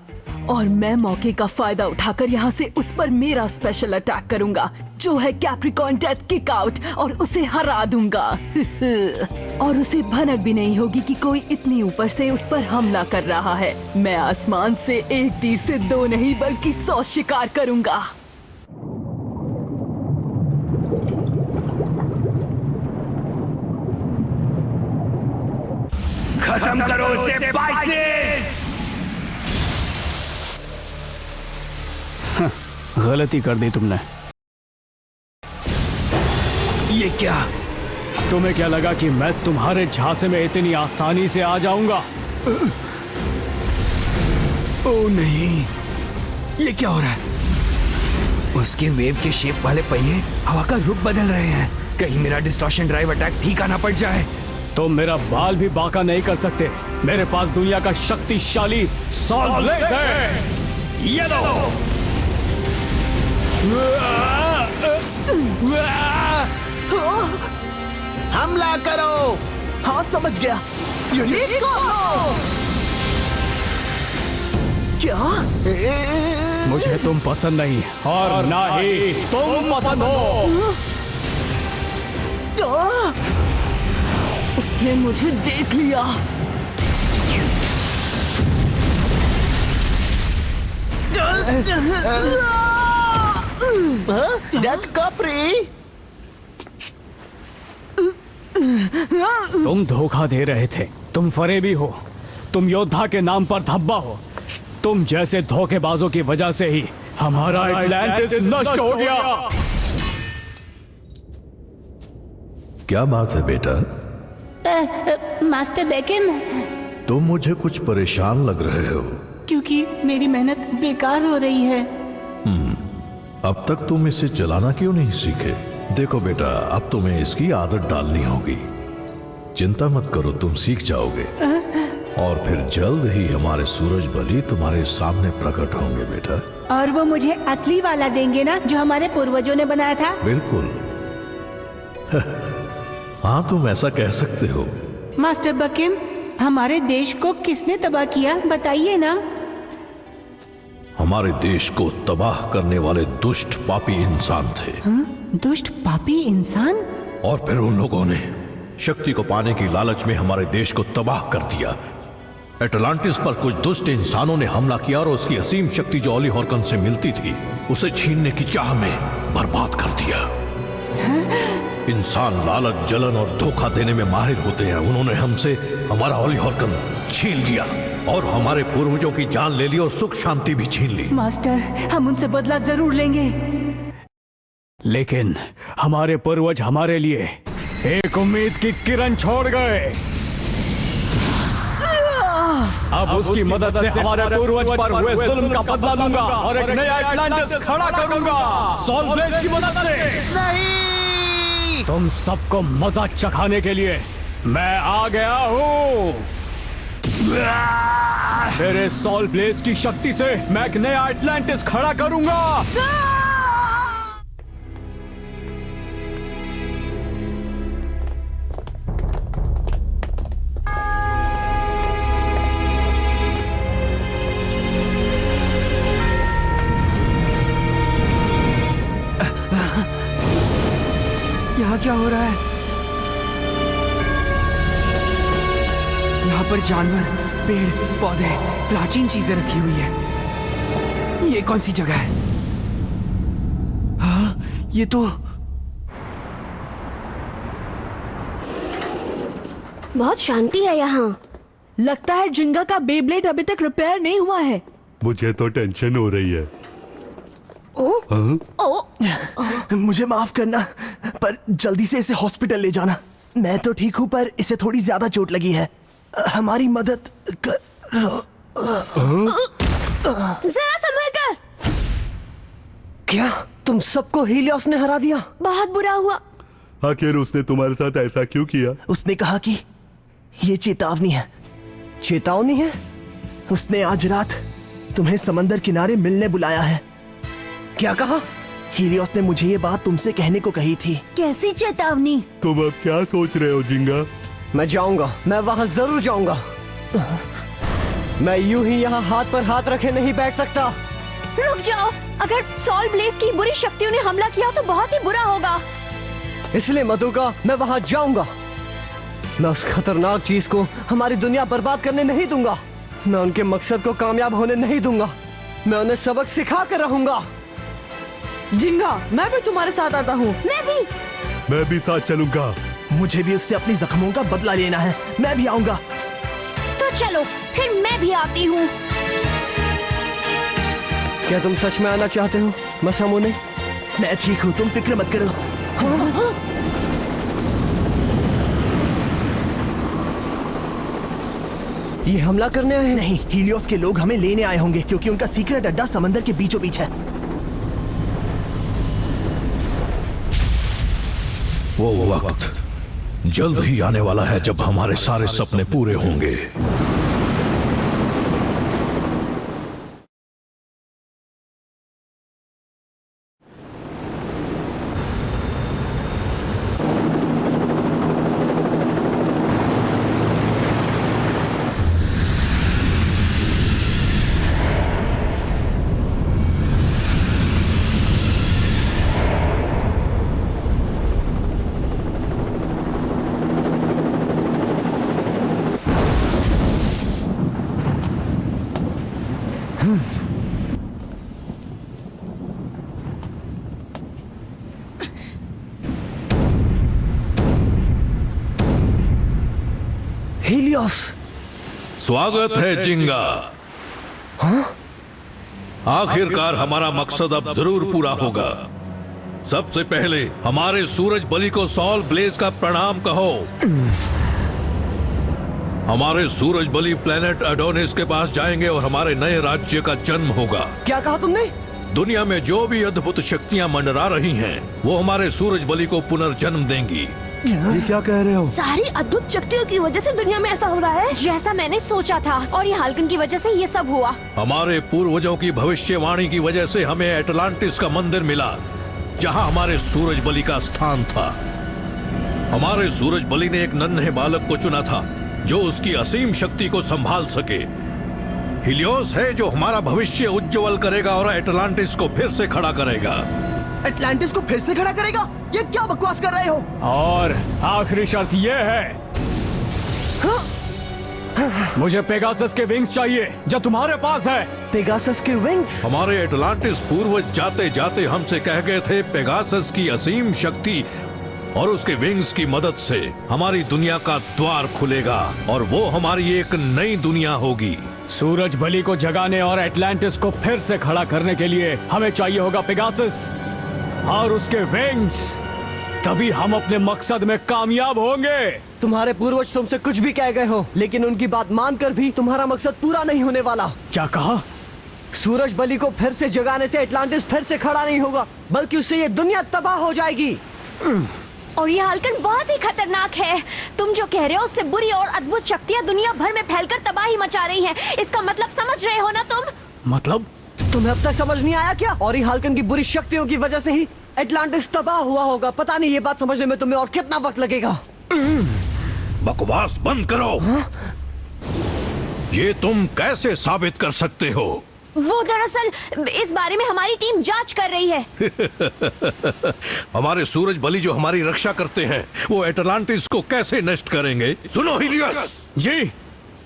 और मैं मौके का फायदा उठाकर यहाँ से उस पर मेरा स्पेशल अटैक करूंगा, जो है कैप्रिकॉर्न डेथ किक आउट, और उसे हरा दूंगा। और उसे भनक भी नहीं होगी कि कोई इतनी ऊपर से उस पर हमला कर रहा है। मैं आसमान से एक तीर से 2 नहीं बल्कि 100 शिकार करूंगा। खत्म करो उसे स्पाइसेस। गलती कर दी तुमने। ये क्या? तुम्हें क्या लगा कि मैं तुम्हारे झांसे में इतनी आसानी से आ जाऊंगा? ओह नहीं, ये क्या हो रहा है? उसके वेव के शेप वाले पहिए हवा का रुख बदल रहे हैं। कहीं मेरा डिस्टॉर्शन ड्राइव अटैक ठीक आना पड़ जाए। तुम मेरा बाल भी बांका नहीं कर सकते। मेरे पास दुनिया का शक्तिशाली सॉल ब्लेड है। ये लो। हमला करो। हाँ समझ गया। यूनिकॉर्न। क्या? मुझे तुम पसंद नहीं और ना ही तुम पसंद हो। उसने मुझे देख लिया। डेथ कपरी। तुम धोखा दे रहे थे। तुम फरेबी हो। तुम योद्धा के नाम पर धब्बा हो। तुम जैसे धोखेबाजों की वजह से ही हमारा एटलांटिस नष्ट हो गया। क्या बात है बेटा? मास्टर बेकिम, तुम मुझे कुछ परेशान लग रहे हो। क्योंकि मेरी मेहनत बेकार हो रही है। अब तक तुम इसे चलाना क्यों नहीं सीखे? देखो बेटा, अब तुम्हें इसकी आदत डालनी होगी। चिंता मत करो, तुम सीख जाओगे। और फिर जल्द ही हमारे सूरज बलि तुम्हारे सामने प्रकट होंगे बेटा। और वो मुझे असली वाला देंगे ना, जो हमारे पूर्वजों ने बनाया था? बिल्कुल। हाँ, तुम ऐसा कह सकते हो। मास्टर बकिम, हमारे देश को किसने तबाह किया, बताइए ना। हमारे देश को तबाह करने वाले दुष्ट पापी इंसान थे। दुष्ट पापी इंसान? और फिर उन लोगों ने शक्ति को पाने की लालच में हमारे देश को तबाह कर दिया। एटलांटिस पर कुछ दुष्ट इंसानों ने हमला किया और उसकी असीम शक्ति जो ऑली हॉर्कन से मिलती थी, उसे छीनने की चाह में बर्बाद कर दिया। इंसान लालच, जलन और धोखा देने में माहिर होते हैं। उन्होंने हमसे हमारा ऑली हॉर्कन छीन लिया और हमारे पूर्वजों की जान ले ली और सुख शांति भी छीन ली। मास्टर, हम उनसे बदला जरूर लेंगे। लेकिन हमारे पूर्वज हमारे लिए एक उम्मीद की किरण छोड़ गए। अब उसकी मदद से हमारे पूर्वज पर हुए जुल्म का बदला लूंगा और एक नया एटलांटिस खड़ा करूंगा सॉल ब्लेज की मदद से। नहीं, तुम सबको मजा चखाने के लिए मैं आ गया हूँ। मेरे सॉल ब्लेज की शक्ति से मैं एक नया एटलांटिस खड़ा करूंगा। यहाँ क्या हो रहा है? यहाँ पर जानवर, पेड़, पौधे, प्राचीन चीजें रखी हुई है। ये कौन सी जगह है? हाँ, ये तो बहुत शांति है यहाँ। लगता है जिंगा का बेब्लेड अभी तक रिपेयर नहीं हुआ है। मुझे तो टेंशन हो रही है। मुझे माफ करना, पर जल्दी से इसे हॉस्पिटल ले जाना। मैं तो ठीक हूँ, पर इसे थोड़ी ज्यादा चोट लगी है। हमारी मदद जरा संभल कर। क्या तुम सबको हीलियोस ने हरा दिया? बहुत बुरा हुआ। आखिर उसने तुम्हारे साथ ऐसा क्यों किया? उसने कहा कि ये चेतावनी है। चेतावनी है? उसने आज रात तुम्हें समंदर किनारे मिलने बुलाया है। क्या कहा? हीलियोस ने मुझे ये बात तुमसे कहने को कही थी। कैसी चेतावनी? तुम अब क्या सोच रहे हो जिंगा? मैं जाऊंगा, मैं वहां जरूर जाऊंगा। मैं यूं ही यहाँ हाथ पर हाथ रखे नहीं बैठ सकता। रुक जाओ, अगर सॉल ब्लेज की बुरी शक्तियों ने हमला किया तो बहुत ही बुरा होगा। इसलिए मधुका, मैं वहां जाऊंगा। मैं उस खतरनाक चीज को हमारी दुनिया बर्बाद करने नहीं दूंगा। मैं उनके मकसद को कामयाब होने नहीं दूंगा। मैं उन्हें सबक सिखा कर रहूंगा। जिंगा, मैं भी तुम्हारे साथ आता हूँ। मैं भी साथ चलूंगा। मुझे भी उससे अपनी जख्मों का बदला लेना है। मैं भी आऊंगा। तो चलो, फिर मैं भी आती हूँ। क्या तुम सच में आना चाहते हो मसामुने? मैं ठीक हूँ, तुम फिक्र मत करो। ये हमला करने आए हैं? नहीं, हीलियोस के लोग हमें लेने आए होंगे, क्योंकि उनका सीक्रेट अड्डा समंदर के बीचों बीच है। वो वक्त जल्द ही आने वाला है जब हमारे सारे सपने पूरे होंगे। हीलियोस, स्वागत है जिंगा। हाँ? आखिरकार हमारा मकसद अब जरूर पूरा होगा। सबसे पहले हमारे सूरज बलि को सॉल ब्लेज का प्रणाम कहो। हमारे सूरज बलि प्लेनेट एडोनिस के पास जाएंगे और हमारे नए राज्य का जन्म होगा। क्या कहा तुमने? दुनिया में जो भी अद्भुत शक्तियां मंडरा रही हैं, वो हमारे सूरज बलि को पुनर्जन्म देंगी। ये क्या कह रहे हो? सारी अद्भुत शक्तियों की वजह से दुनिया में ऐसा हो रहा है जैसा मैंने सोचा था, और ये हाल्कन की वजह से ये सब हुआ। हमारे पूर्वजों की भविष्यवाणी की वजह से हमें एटलांटिस का मंदिर मिला, जहां हमारे सूरज बलि का स्थान था। हमारे सूरज बलि ने एक नन्हे बालक को चुना था जो उसकी असीम शक्ति को संभाल सके। हीलियोस है जो हमारा भविष्य उज्जवल करेगा और एटलांटिस को फिर से खड़ा करेगा। एटलांटिस को फिर से खड़ा करेगा? ये क्या बकवास कर रहे हो? और आखिरी शर्त ये है, मुझे पेगासस के विंग्स चाहिए जो तुम्हारे पास है। पेगासस के विंग्स? हमारे एटलांटिस पूर्वज जाते जाते हमसे कह गए थे, पेगासस की असीम शक्ति और उसके विंग्स की मदद से हमारी दुनिया का द्वार खुलेगा और वो हमारी एक नई दुनिया होगी। सूरज बलि को जगाने और एटलांटिस को फिर से खड़ा करने के लिए हमें चाहिए होगा पेगासस और उसके विंग्स। तभी हम अपने मकसद में कामयाब होंगे। तुम्हारे पूर्वज तुमसे कुछ भी कह गए हो, लेकिन उनकी बात मानकर भी तुम्हारा मकसद पूरा नहीं होने वाला। क्या कहा? सूरज बलि को फिर से जगाने से एटलांटिस फिर से खड़ा नहीं होगा, बल्कि उससे ये दुनिया तबाह हो जाएगी। और ये हाल्कन बहुत ही खतरनाक है। तुम जो कह रहे हो उससे बुरी और अद्भुत शक्तियां दुनिया भर में फैलकर तबाही मचा रही हैं। इसका मतलब समझ रहे हो ना तुम? मतलब? तुम्हें अब तक समझ नहीं आया क्या? और ये हाल्कन की बुरी शक्तियों की वजह से ही एटलांटिस तबाह हुआ होगा। पता नहीं ये बात समझने में तुम्हें और कितना वक्त लगेगा। बकवास बंद करो। ये तुम कैसे साबित कर सकते हो? वो दरअसल इस बारे में हमारी टीम जांच कर रही है। हमारे सूरज बलि जो हमारी रक्षा करते हैं, वो एटलांटिस को कैसे नष्ट करेंगे? सुनो हीलियोस जी,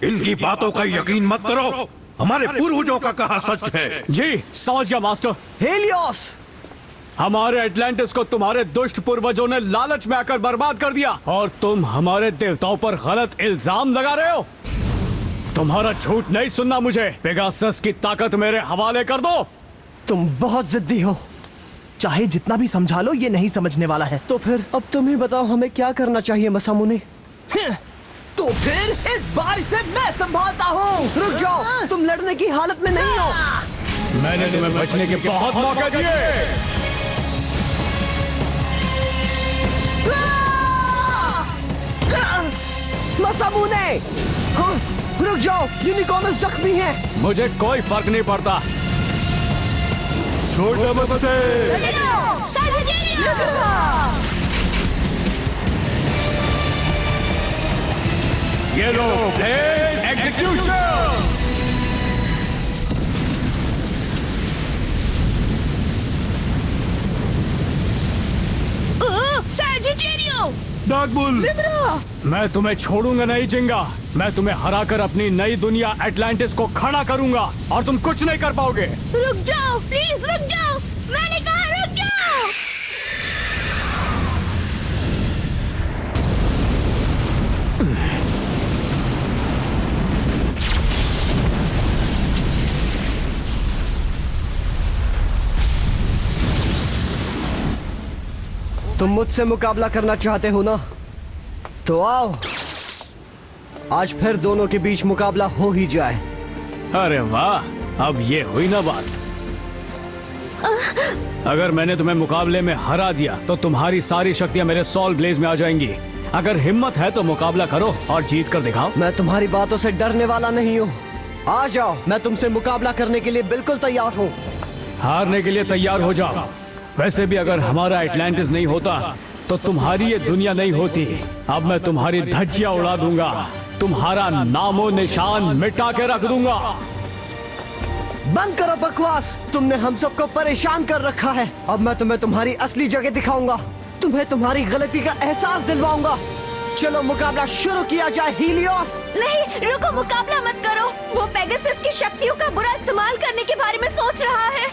इनकी बातों का यकीन मत करो। हमारे पूर्वजों का कहा सच है। जी समझ गया मास्टर। हीलियोस, हमारे एटलांटिस को तुम्हारे दुष्ट पूर्वजों ने लालच में आकर बर्बाद कर दिया और तुम हमारे देवताओं पर गलत इल्जाम लगा रहे हो। तुम्हारा झूठ नहीं सुनना मुझे। पेगासस की ताकत मेरे हवाले कर दो। तुम बहुत जिद्दी हो, चाहे जितना भी समझा लो ये नहीं समझने वाला है। तो फिर अब तुम ही बताओ हमें क्या करना चाहिए मसामुने। तो फिर इस बार इसे मैं संभालता हूँ। रुक जाओ, तुम लड़ने की हालत में नहीं हो। मैंने तुम्हें बचने के बहुत मौके दिए। मसामुने, रुक जाओ, यूनिकॉर्न जख्मी है। मुझे कोई फर्क नहीं पड़ता। छोड़ नमस्ते। ये लो एग्जीक्यूशन। डार्कबुल, मैं तुम्हें छोड़ूंगा नहीं जिंगा। मैं तुम्हें हराकर अपनी नई दुनिया एटलांटिस को खड़ा करूंगा और तुम कुछ नहीं कर पाओगे। रुक जाओ, प्लीज रुक जाओ, मैंने कहा रुक जाओ। तुम मुझसे मुकाबला करना चाहते हो ना, तो आओ, आज फिर दोनों के बीच मुकाबला हो ही जाए। अरे वाह, अब ये हुई ना बात। अगर मैंने तुम्हें मुकाबले में हरा दिया तो तुम्हारी सारी शक्तियां मेरे सोल ब्लेज में आ जाएंगी। अगर हिम्मत है तो मुकाबला करो और जीत कर दिखाओ। मैं तुम्हारी बातों से डरने वाला नहीं हूँ। आ जाओ, मैं तुमसे मुकाबला करने के लिए बिल्कुल तैयार हूँ। हारने के लिए तैयार हो जाओ। वैसे भी अगर हमारा एटलांटिस नहीं होता तो तुम्हारी ये दुनिया नहीं होती। अब मैं तुम्हारी धज्जियां उड़ा दूंगा, तुम्हारा नामो निशान मिटा के रख दूंगा। बंद करो बकवास, तुमने हम सबको परेशान कर रखा है। अब मैं तुम्हें तुम्हारी असली जगह दिखाऊंगा, तुम्हें तुम्हारी गलती का एहसास दिलवाऊंगा। चलो मुकाबला शुरू किया जाए हीलियोस। नहीं रुको, मुकाबला मत करो। वो पेगासस की शक्तियों का बुरा इस्तेमाल करने के बारे में सोच रहा है।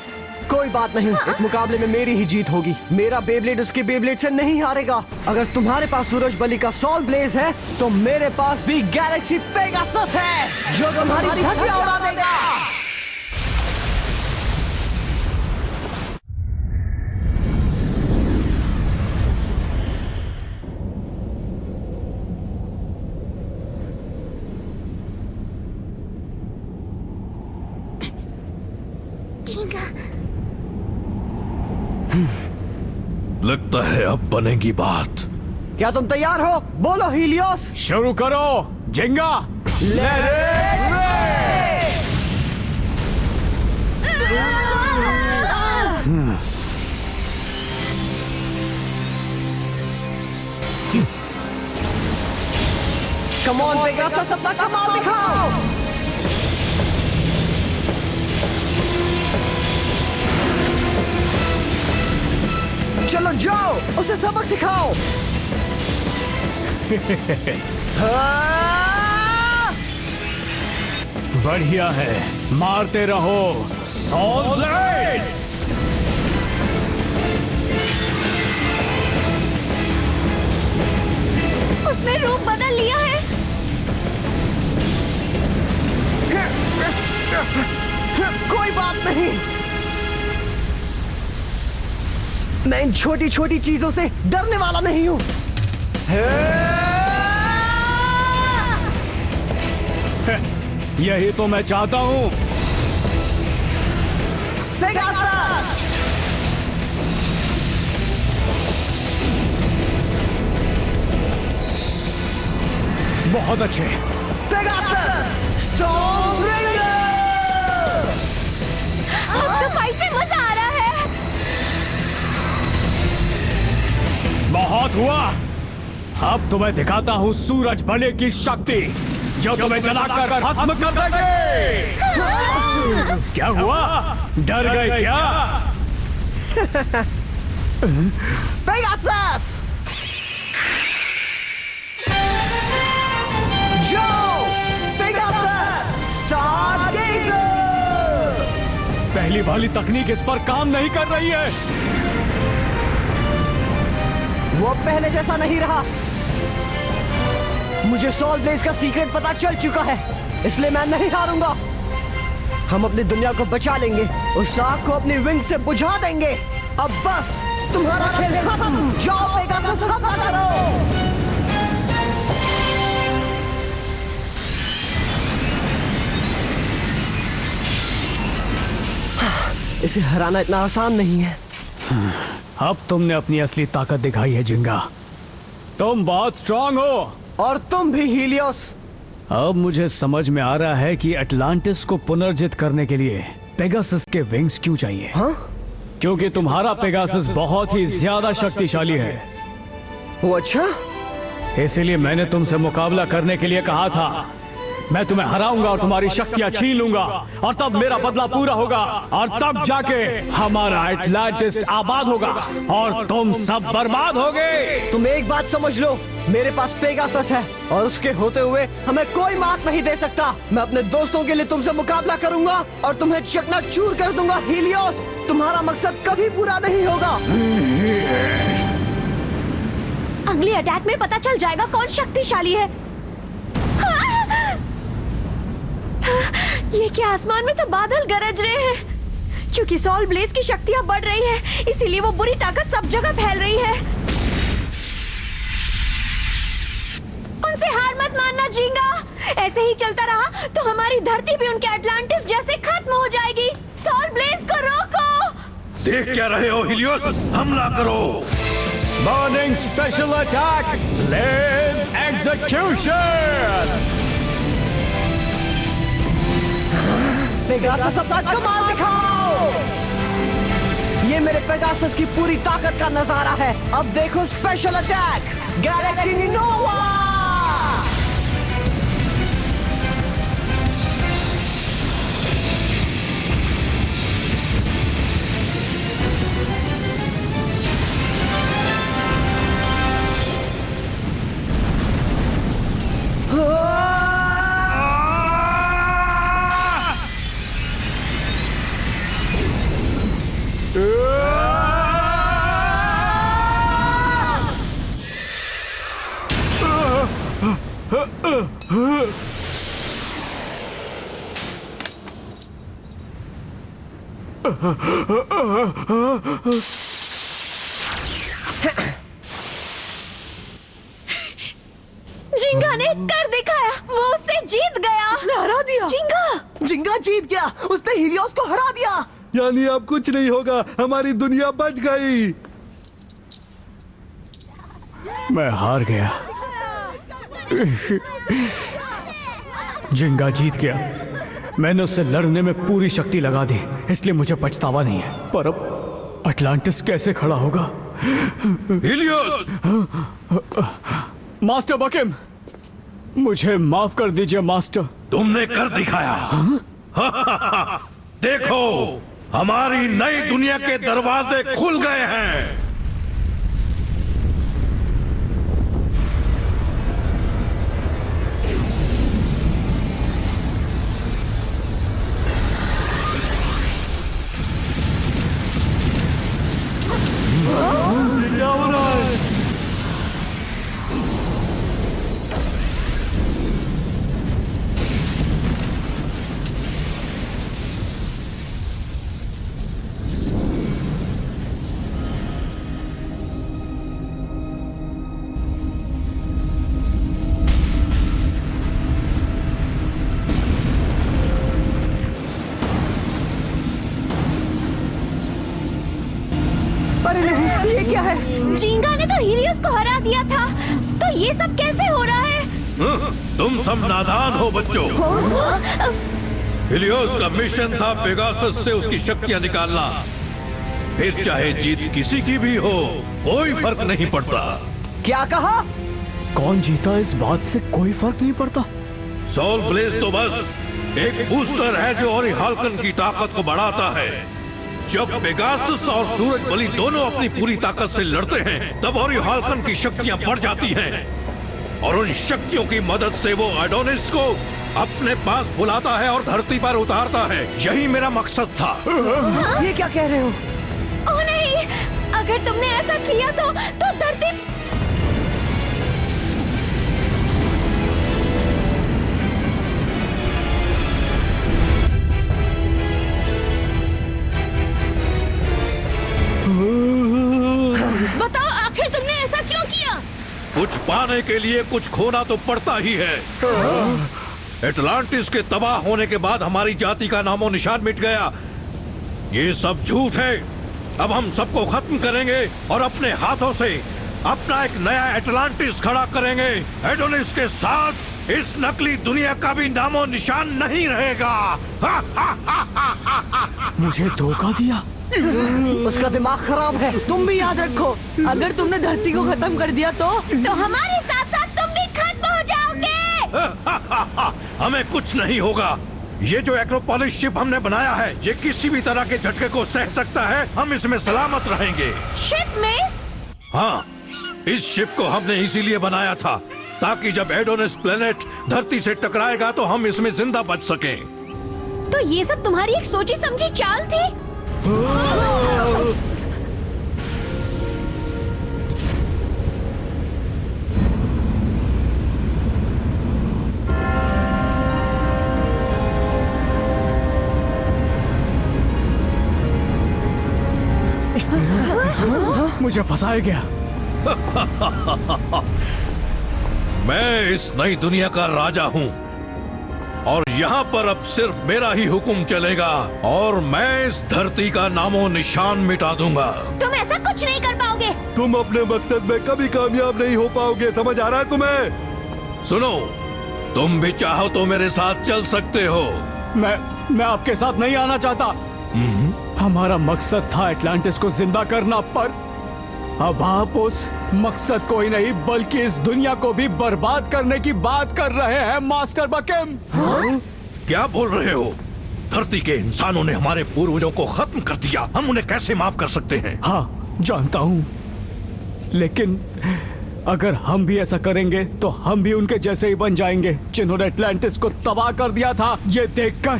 कोई बात नहीं, इस मुकाबले में मेरी ही जीत होगी। मेरा बेब्लेड उसकी बेब्लेड से नहीं हारेगा। अगर तुम्हारे पास सूरज बली का सोल ब्लेज है तो मेरे पास भी गैलेक्सी पेगासस है जो तुम्हारी धज्जियां उड़ा देगा। लगता है अब बनेगी बात। क्या तुम तैयार हो? बोलो हीलियोस। शुरू करो जिंगा। कम ऑन पेगासस, अपना कमाल दिखाओ। चलो जाओ, उसे सबक सिखाओ। बढ़िया है, मारते रहो सोल ब्लेज। उसने रूप बदल लिया है। कोई बात नहीं, मैं इन छोटी छोटी चीजों से डरने वाला नहीं हूं। यही तो मैं चाहता हूं। पेगासस, बहुत अच्छे। Pegasus, Storm Ringer. अब तो फाइट में मजा आ रहा है। बहुत हुआ, अब तुम्हें दिखाता हूँ सूरज भले की शक्ति जो तुम्हें जलाकर भस्म कर देगी। क्या हुआ, डर गए क्या? पेगासस, जाओ। Pegasus, Stargazer. पहली वाली तकनीक इस पर काम नहीं कर रही है। वो अब पहले जैसा नहीं रहा। मुझे सोल ब्लेज का सीक्रेट पता चल चुका है, इसलिए मैं नहीं हारूंगा। हम अपनी दुनिया को बचा लेंगे, उस आग को अपनी विंग से बुझा देंगे। अब बस तुम्हारा खेल खत्म। जाओ पेगासस, हमला करो। इसे हराना इतना आसान नहीं है। अब तुमने अपनी असली ताकत दिखाई है जिंगा। तुम बहुत स्ट्रांग हो। और तुम भी हीलियोस। अब मुझे समझ में आ रहा है कि एटलांटिस को पुनर्जित करने के लिए पेगासस के विंग्स क्यों चाहिए। हाँ? क्योंकि तुम्हारा पेगासस बहुत ही ज्यादा शक्तिशाली है। वो अच्छा? इसीलिए मैंने तुमसे मुकाबला करने के लिए कहा था। मैं तुम्हें हराऊंगा और तुम्हारी शक्तियां छीन लूंगा, और तब मेरा बदला पूरा होगा, और तब जाके हमारा एटलांटिस आबाद होगा और तुम सब बर्बाद होगे। तुम एक बात समझ लो, मेरे पास पेगासस है और उसके होते हुए हमें कोई मात नहीं दे सकता। मैं अपने दोस्तों के लिए तुमसे मुकाबला करूंगा और तुम्हें चकनाचूर कर दूंगा हीलियोस। तुम्हारा मकसद कभी पूरा नहीं होगा। अगले अटैक में पता चल जाएगा कौन शक्तिशाली है। ये क्या, आसमान में तो बादल गरज रहे हैं। क्योंकि सोल ब्लेज की शक्तियां बढ़ रही है, इसीलिए वो बुरी ताकत सब जगह फैल रही है। उनसे हार मत मानना जिंगा। ऐसे ही चलता रहा तो हमारी धरती भी उनके एटलांटिस जैसे खत्म हो जाएगी। सोल ब्लेज को रोको। देख क्या रहे हो हीलियोस, हमला करो। Morning special attack, blaze execution. Pegasus अपना कमाल दिखाओ। ये मेरे पेगासस की पूरी ताकत का नजारा है। अब देखो स्पेशल अटैक, गैलेक्सी नोवा। जिंगा ने कर दिखाया, वो उससे जीत गया। हरा दिया। जिंगा जीत गया, उसने हीलियोस को हरा दिया। यानी अब कुछ नहीं होगा, हमारी दुनिया बच गई। मैं हार गया। जिंगा जीत गया। मैंने उससे लड़ने में पूरी शक्ति लगा दी, इसलिए मुझे पछतावा नहीं है। पर अब अटलांटिस कैसे खड़ा होगा? हीलियोस! मास्टर बकिम, मुझे माफ कर दीजिए मास्टर। तुमने कर दिखाया। देखो, हमारी नई दुनिया के दरवाजे खुल गए हैं। क्या हो रहा है? ये क्या है? जिंगा ने तो हीलियोस को हरा दिया था, तो ये सब कैसे हो रहा है? तुम सब नादान हो बच्चों। हीलियोस का मिशन था पेगासस से उसकी शक्तियां निकालना। फिर चाहे जीत किसी की भी हो, कोई फर्क नहीं पड़ता। क्या कहा? कौन जीता इस बात से कोई फर्क नहीं पड़ता। सोल ब्लेज तो बस एक बूस्टर है जो ओरी हाल्कन की ताकत को बढ़ाता है। जब पेगासस और सूरज बलि दोनों अपनी पूरी ताकत से लड़ते हैं, तब ओरी हाल्कन की शक्तियां बढ़ जाती हैं और उन शक्तियों की मदद से वो एडोनिस को अपने पास बुलाता है और धरती पर उतारता है। यही मेरा मकसद था। ये क्या कह रहे हो? ओह नहीं, अगर तुमने ऐसा किया तो धरती कुछ पाने के लिए कुछ खोना तो पड़ता ही है। एटलांटिस के तबाह होने के बाद हमारी जाति का नामो निशान मिट गया। ये सब झूठ है। अब हम सबको खत्म करेंगे और अपने हाथों से अपना एक नया एटलांटिस खड़ा करेंगे। एडोनिस के साथ इस नकली दुनिया का भी नामो निशान नहीं रहेगा। मुझे धोखा दिया। उसका दिमाग खराब है। तुम भी याद रखो, अगर तुमने धरती को खत्म कर दिया तो हमारे साथ साथ तुम भी खत्म हो जाओगे। हमें कुछ नहीं होगा। ये जो एक्रोपोलिस शिप हमने बनाया है, ये किसी भी तरह के झटके को सह सकता है। हम इसमें सलामत रहेंगे। शिप में? हाँ, इस शिप को हमने इसीलिए बनाया था ताकि जब एडोनिस प्लेनेट धरती से टकराएगा तो हम इसमें जिंदा बच सकें। तो ये सब तुम्हारी एक सोची समझी चाल थी? मुझे फंसाया गया। मैं इस नई दुनिया का राजा हूँ और यहाँ पर अब सिर्फ मेरा ही हुक्म चलेगा और मैं इस धरती का नामो निशान मिटा दूंगा। तुम ऐसा कुछ नहीं कर पाओगे। तुम अपने मकसद में कभी कामयाब नहीं हो पाओगे, समझ आ रहा है तुम्हें? सुनो, तुम भी चाहो तो मेरे साथ चल सकते हो। मैं आपके साथ नहीं आना चाहता। हमारा मकसद था एटलांटिस को जिंदा करना, पर अब आप उस मकसद को ही नहीं बल्कि इस दुनिया को भी बर्बाद करने की बात कर रहे हैं मास्टर बकेम। क्या बोल रहे हो? धरती के इंसानों ने हमारे पूर्वजों को खत्म कर दिया, हम उन्हें कैसे माफ कर सकते हैं? हाँ जानता हूँ, लेकिन अगर हम भी ऐसा करेंगे तो हम भी उनके जैसे ही बन जाएंगे जिन्होंने एटलांटिस को तबाह कर दिया था। ये देखकर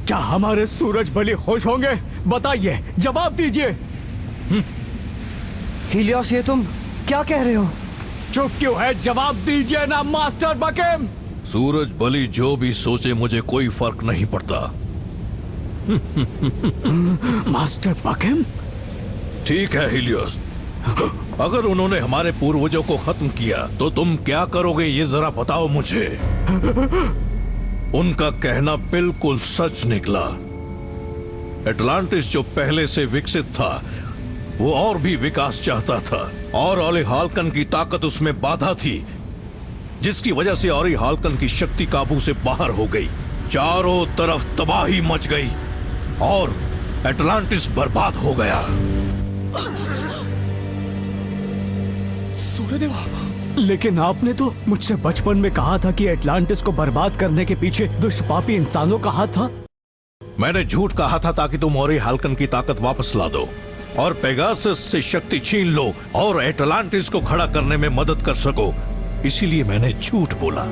क्या हमारे सूरज बलि खुश होंगे? बताइए, जवाब दीजिए। हीलियोस, ये तुम क्या कह रहे हो? चुप क्यों है? जवाब दीजिए ना मास्टर बकेम। सूरज बलि जो भी सोचे मुझे कोई फर्क नहीं पड़ता। मास्टर बकेम? ठीक है हीलियोस, अगर उन्होंने हमारे पूर्वजों को खत्म किया तो तुम क्या करोगे ये जरा बताओ मुझे। उनका कहना बिल्कुल सच निकला। एटलांटिस जो पहले से विकसित था वो और भी विकास चाहता था और ओली हाल्कन की ताकत उसमें बाधा थी, जिसकी वजह से ओली हाल्कन की शक्ति काबू से बाहर हो गई। चारों तरफ तबाही मच गई और एटलांटिस बर्बाद हो गया। सूर्यदेवा, लेकिन आपने तो मुझसे बचपन में कहा था कि एटलांटिस को बर्बाद करने के पीछे दुष्ट पापी इंसानों का हाथ था। मैंने झूठ कहा था ताकि तुम ओली हाल्कन की ताकत वापस ला दो और पेगासस से शक्ति छीन लो और एटलांटिस को खड़ा करने में मदद कर सको। इसीलिए मैंने झूठ बोला।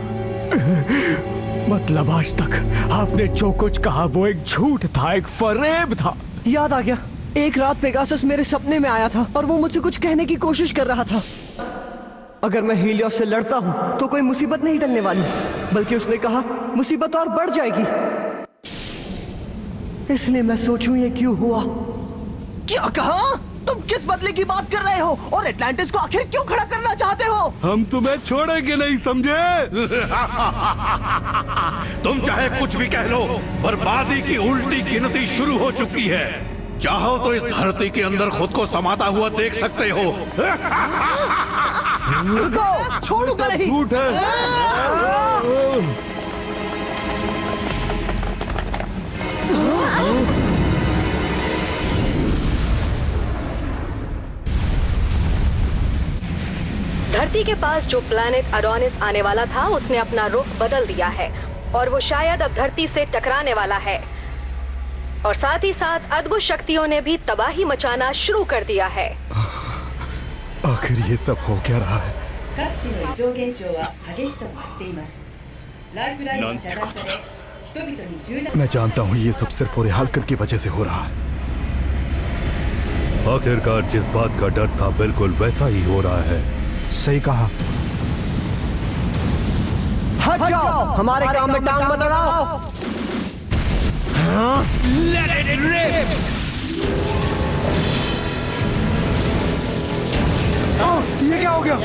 मतलब आज तक आपने जो कुछ कहा वो एक झूठ था, एक फरेब था। याद आ गया, एक रात पेगासस मेरे सपने में आया था और वो मुझसे कुछ कहने की कोशिश कर रहा था। अगर मैं हीलियोस से लड़ता हूं तो कोई मुसीबत नहीं टलने वाली, बल्कि उसने कहा मुसीबत और बढ़ जाएगी। इसलिए मैं सोचूं ये क्यों हुआ। क्या कहा? तुम किस बदले की बात कर रहे हो और एटलांटिस को आखिर क्यों खड़ा करना चाहते हो? हम तुम्हें छोड़ेंगे नहीं, समझे? तुम चाहे कुछ भी कह लो, बर्बादी की उल्टी गिनती शुरू हो चुकी है। चाहो तो इस धरती के अंदर खुद को समाता हुआ देख सकते हो। रुको, छोड़ूंगा नहीं। झूठ है। धरती के पास जो प्लैनेट एडोनिस आने वाला था उसने अपना रुख बदल दिया है और वो शायद अब धरती से टकराने वाला है और साथ ही साथ अद्भुत शक्तियों ने भी तबाही मचाना शुरू कर दिया है। आखिर ये सब हो क्या रहा है? मैं जानता हूँ ये सब सिर्फ ओली हाल्कन की वजह से हो रहा है। आखिरकार जिस बात का डर था बिल्कुल वैसा ही हो रहा है। सही कहा। हट जाओ, हमारे काम में टांग मत अड़ाओ। ये क्या हो गया?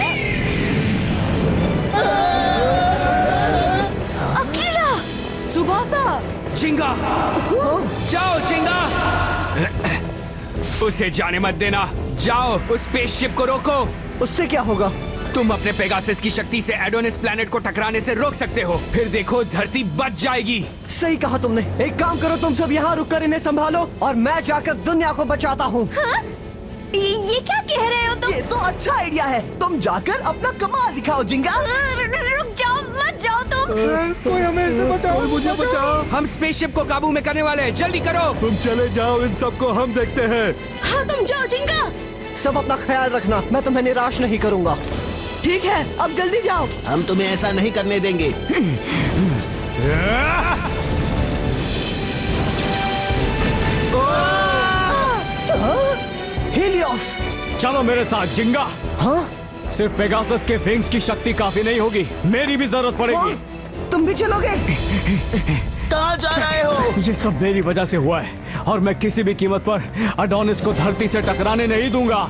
जिंगा, जाओ जिंगा। उसे जाने मत देना। जाओ, उस स्पेसशिप को रोको। उससे क्या होगा? तुम अपने पेगासस की शक्ति से एडोनिस प्लैनेट को टकराने से रोक सकते हो। फिर देखो, धरती बच जाएगी। सही कहा तुमने। एक काम करो, तुम सब यहाँ रुककर इन्हें संभालो और मैं जाकर दुनिया को बचाता हूँ। हाँ? ये क्या कह रहे हो तुम? ये तो अच्छा आइडिया है। तुम जाकर अपना कमाल दिखाओ जिंगा। रुक जाओ, मत जाओ तुम। कोई हमें इससे बचाओ, मुझे बचाओ। हम स्पेसशिप को काबू में करने वाले हैं, जल्दी करो। तुम चले जाओ, इन सबको हम देखते हैं। हाँ, तुम जाओ जिंगा। सब अपना ख्याल रखना, मैं तुम्हें निराश नहीं करूंगा। ठीक है, अब जल्दी जाओ। हम तुम्हें ऐसा नहीं करने देंगे। हीलियोस, चलो मेरे साथ जिंगा। हाँ? सिर्फ पेगासस के विंग्स की शक्ति काफी नहीं होगी, मेरी भी जरूरत पड़ेगी। तुम भी चलोगे? कहाँ जा रहे हो? ये सब मेरी वजह से हुआ है और मैं किसी भी कीमत पर एडोनिस को धरती से टकराने नहीं दूंगा।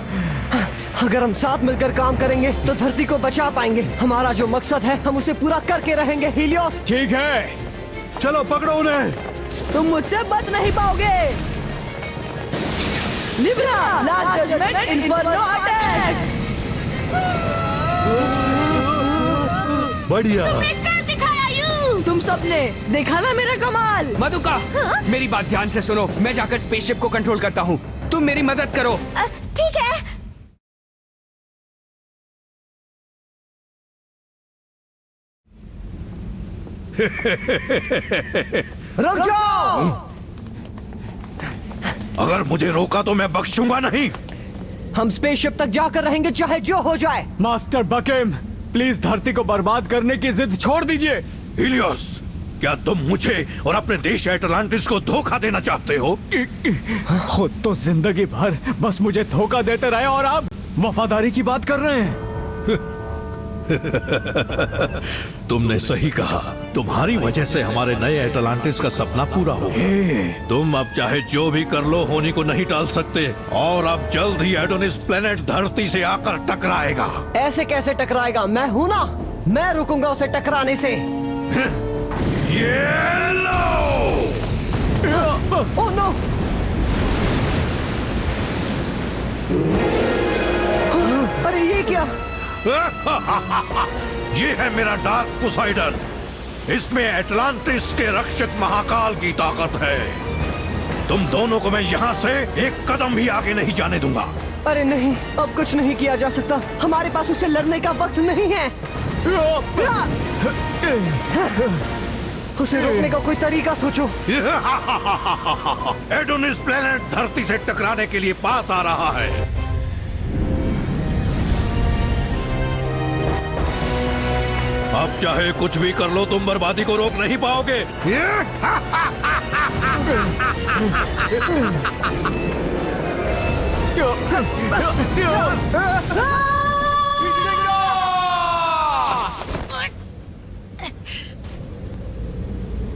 अगर हम साथ मिलकर काम करेंगे तो धरती को बचा पाएंगे। हमारा जो मकसद है हम उसे पूरा करके रहेंगे हीलियोस। ठीक है, चलो पकड़ो उन्हें। तुम मुझसे बच नहीं पाओगे। Libra, last judgement, inferno attack. बढ़िया। तुम सबने देखा ना मेरा कमाल। मधुका, मेरी बात ध्यान से सुनो। मैं जाकर स्पेसशिप को कंट्रोल करता हूँ, तुम मेरी मदद करो। ठीक है। रुक जाओ। अगर मुझे रोका तो मैं बख्शूंगा नहीं। हम स्पेसशिप तक जाकर रहेंगे चाहे जो हो जाए। मास्टर बकेम, प्लीज धरती को बर्बाद करने की जिद छोड़ दीजिए। हीलियोस, क्या तुम मुझे और अपने देश एटलांटिस को धोखा देना चाहते हो? खुद तो जिंदगी भर बस मुझे धोखा देते रहे और अब वफादारी की बात कर रहे हैं। तुमने सही कहा। तुम्हारी वजह से हमारे नए एटलांटिस का सपना पूरा होगा। तुम अब चाहे जो भी कर लो, होनी को नहीं टाल सकते। और अब जल्द ही एडोनिस प्लेनेट धरती से आकर टकराएगा। ऐसे कैसे टकराएगा? मैं हूं ना, मैं रुकूंगा उसे टकराने से। ये लो! Oh no! अरे ये क्या? ये है मेरा डार्क पोसाइडन। इसमें एटलांटिस के रक्षक महाकाल की ताकत है। तुम दोनों को मैं यहाँ से एक कदम भी आगे नहीं जाने दूंगा। अरे नहीं, अब कुछ नहीं किया जा सकता। हमारे पास उससे लड़ने का वक्त नहीं है। उसे रोकने का कोई तरीका सोचो। एडोनिस प्लेनेट धरती से टकराने के लिए पास आ रहा है। अब चाहे कुछ भी कर लो, तुम बर्बादी को रोक नहीं पाओगे।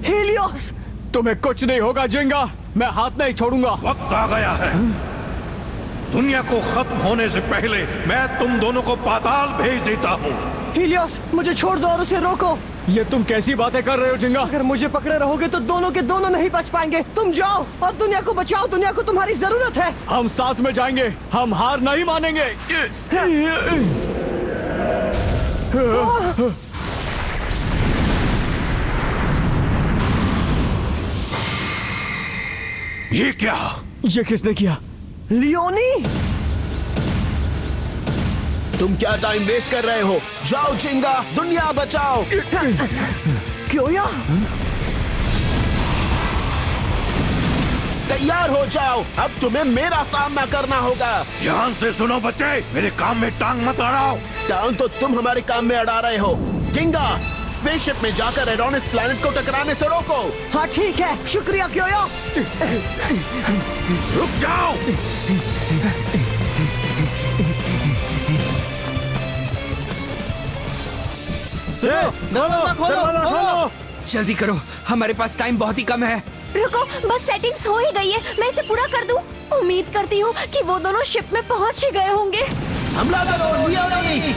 हीलियोस, तुम्हें कुछ नहीं होगा जिंगा, मैं हाथ नहीं छोड़ूंगा। वक्त आ गया है। दुनिया को खत्म होने से पहले मैं तुम दोनों को पाताल भेज देता हूँ। हीलियोस, मुझे छोड़ दो और उसे रोको। ये तुम कैसी बातें कर रहे हो जिंगा? अगर मुझे पकड़े रहोगे तो दोनों के दोनों नहीं बच पाएंगे। तुम जाओ और दुनिया को बचाओ। दुनिया को तुम्हारी जरूरत है। हम साथ में जाएंगे, हम हार नहीं मानेंगे। ये क्या? ये किसने किया? लियोनी, तुम क्या टाइम वेस्ट कर रहे हो? जाओ जिंगा, दुनिया बचाओ। क्योया, तैयार हो जाओ, अब तुम्हें मेरा सामना करना होगा। ध्यान से सुनो बच्चे, मेरे काम में टांग मत अड़ाओ। टांग तो तुम हमारे काम में अड़ा रहे हो। जिंगा, स्पेसशिप में जाकर एडोनिस प्लैनेट को टकराने से रोको। हाँ ठीक है, शुक्रिया क्योया। रुक जाओ। दरवाजा खोलो। जल्दी करो, हमारे पास टाइम बहुत ही कम है। रुको, बस सेटिंग्स हो ही गई है, मैं इसे पूरा कर दूं। उम्मीद करती हूँ कि वो दोनों शिप में पहुँच ही गए होंगे। हमला करो, लियोनी।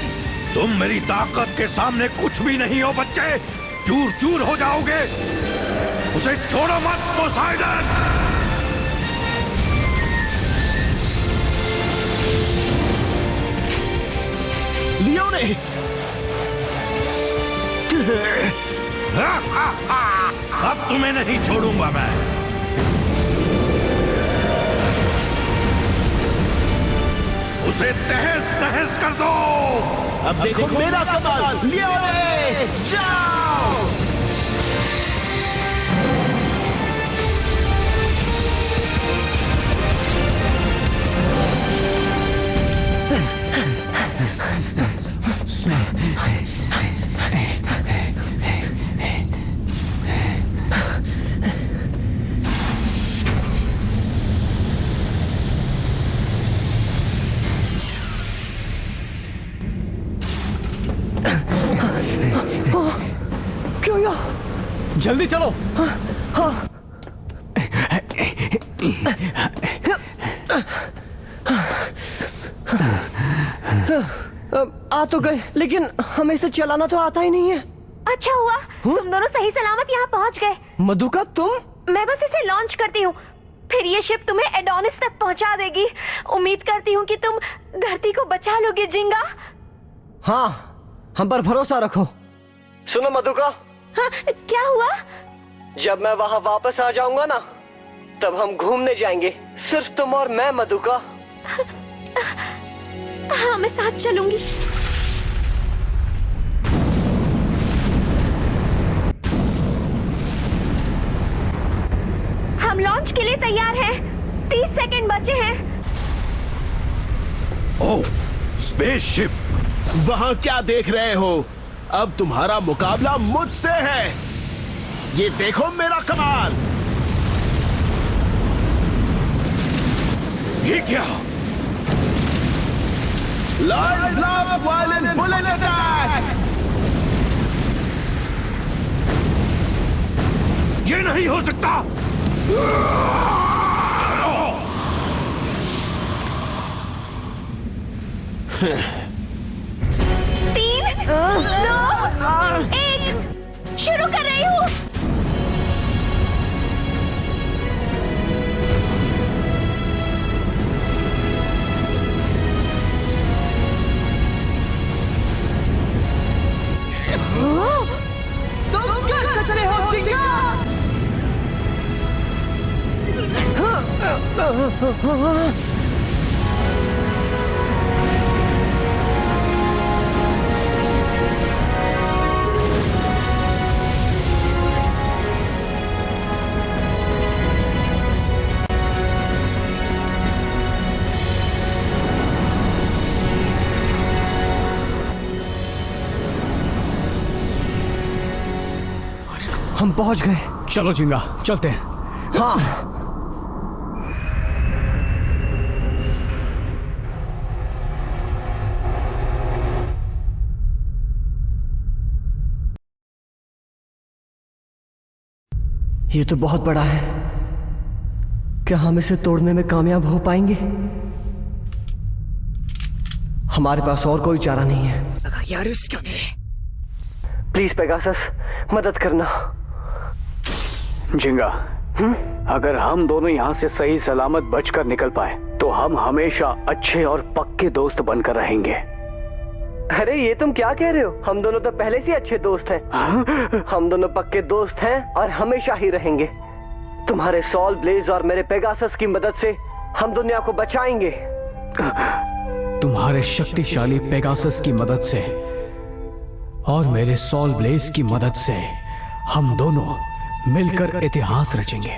तुम मेरी ताकत के सामने कुछ भी नहीं हो बच्चे, चूर चूर हो जाओगे। उसे छोड़ो मत पोसाइडन। लियो ने अब तुम्हें नहीं छोड़ूंगा मैं। उसे तहस नहस कर दो। अब देखो मेरा कमाल। लियो ने जाओ। क्यों या? जल्दी चलो। हाँ। आ तो गए, लेकिन हमें इसे चलाना तो आता ही नहीं है। अच्छा हुआ तुम दोनों सही सलामत यहाँ पहुँच गए। मधुका तुम? मैं बस इसे लॉन्च करती हूँ, फिर ये शिप तुम्हें एडोनिस तक पहुँचा देगी। उम्मीद करती हूँ कि तुम धरती को बचा लोगे जिंगा। हाँ, हम पर भरोसा रखो। सुनो मधुका। हाँ, क्या हुआ? जब मैं वहाँ वापस आ जाऊंगा ना, तब हम घूमने जाएंगे, सिर्फ तुम और मैं मधुका। हाँ, मैं साथ चलूंगी। हम लॉन्च के लिए तैयार हैं। 30 सेकंड बचे हैं। ओह, स्पेसशिप। वहां क्या देख रहे हो? अब तुम्हारा मुकाबला मुझसे है। ये देखो मेरा कमाल। ये क्या? Light blast violent bullet attack. ये नहीं हो सकता। 3, 2, 1 शुरू कर रही हूँ। तुम कर सकते हो जिंगा। हम पहुंच गए। चलो जिंगा, चलते हैं। हाँ। ये तो बहुत बड़ा है। क्या हम इसे तोड़ने में कामयाब हो पाएंगे? हमारे पास और कोई चारा नहीं है। प्लीज पेगासस, मदद करना। जिंगा, अगर हम दोनों यहाँ से सही सलामत बचकर निकल पाए तो हम हमेशा अच्छे और पक्के दोस्त बनकर रहेंगे। अरे ये तुम क्या कह रहे हो? हम दोनों तो पहले से अच्छे दोस्त हैं। हम दोनों पक्के दोस्त हैं और हमेशा ही रहेंगे। तुम्हारे सॉल ब्लेज और मेरे पेगासस की मदद से हम दुनिया को बचाएंगे। तुम्हारे शक्तिशाली पेगासस की मदद से और मेरे सॉल ब्लेज की मदद से हम दोनों मिलकर इतिहास रचेंगे।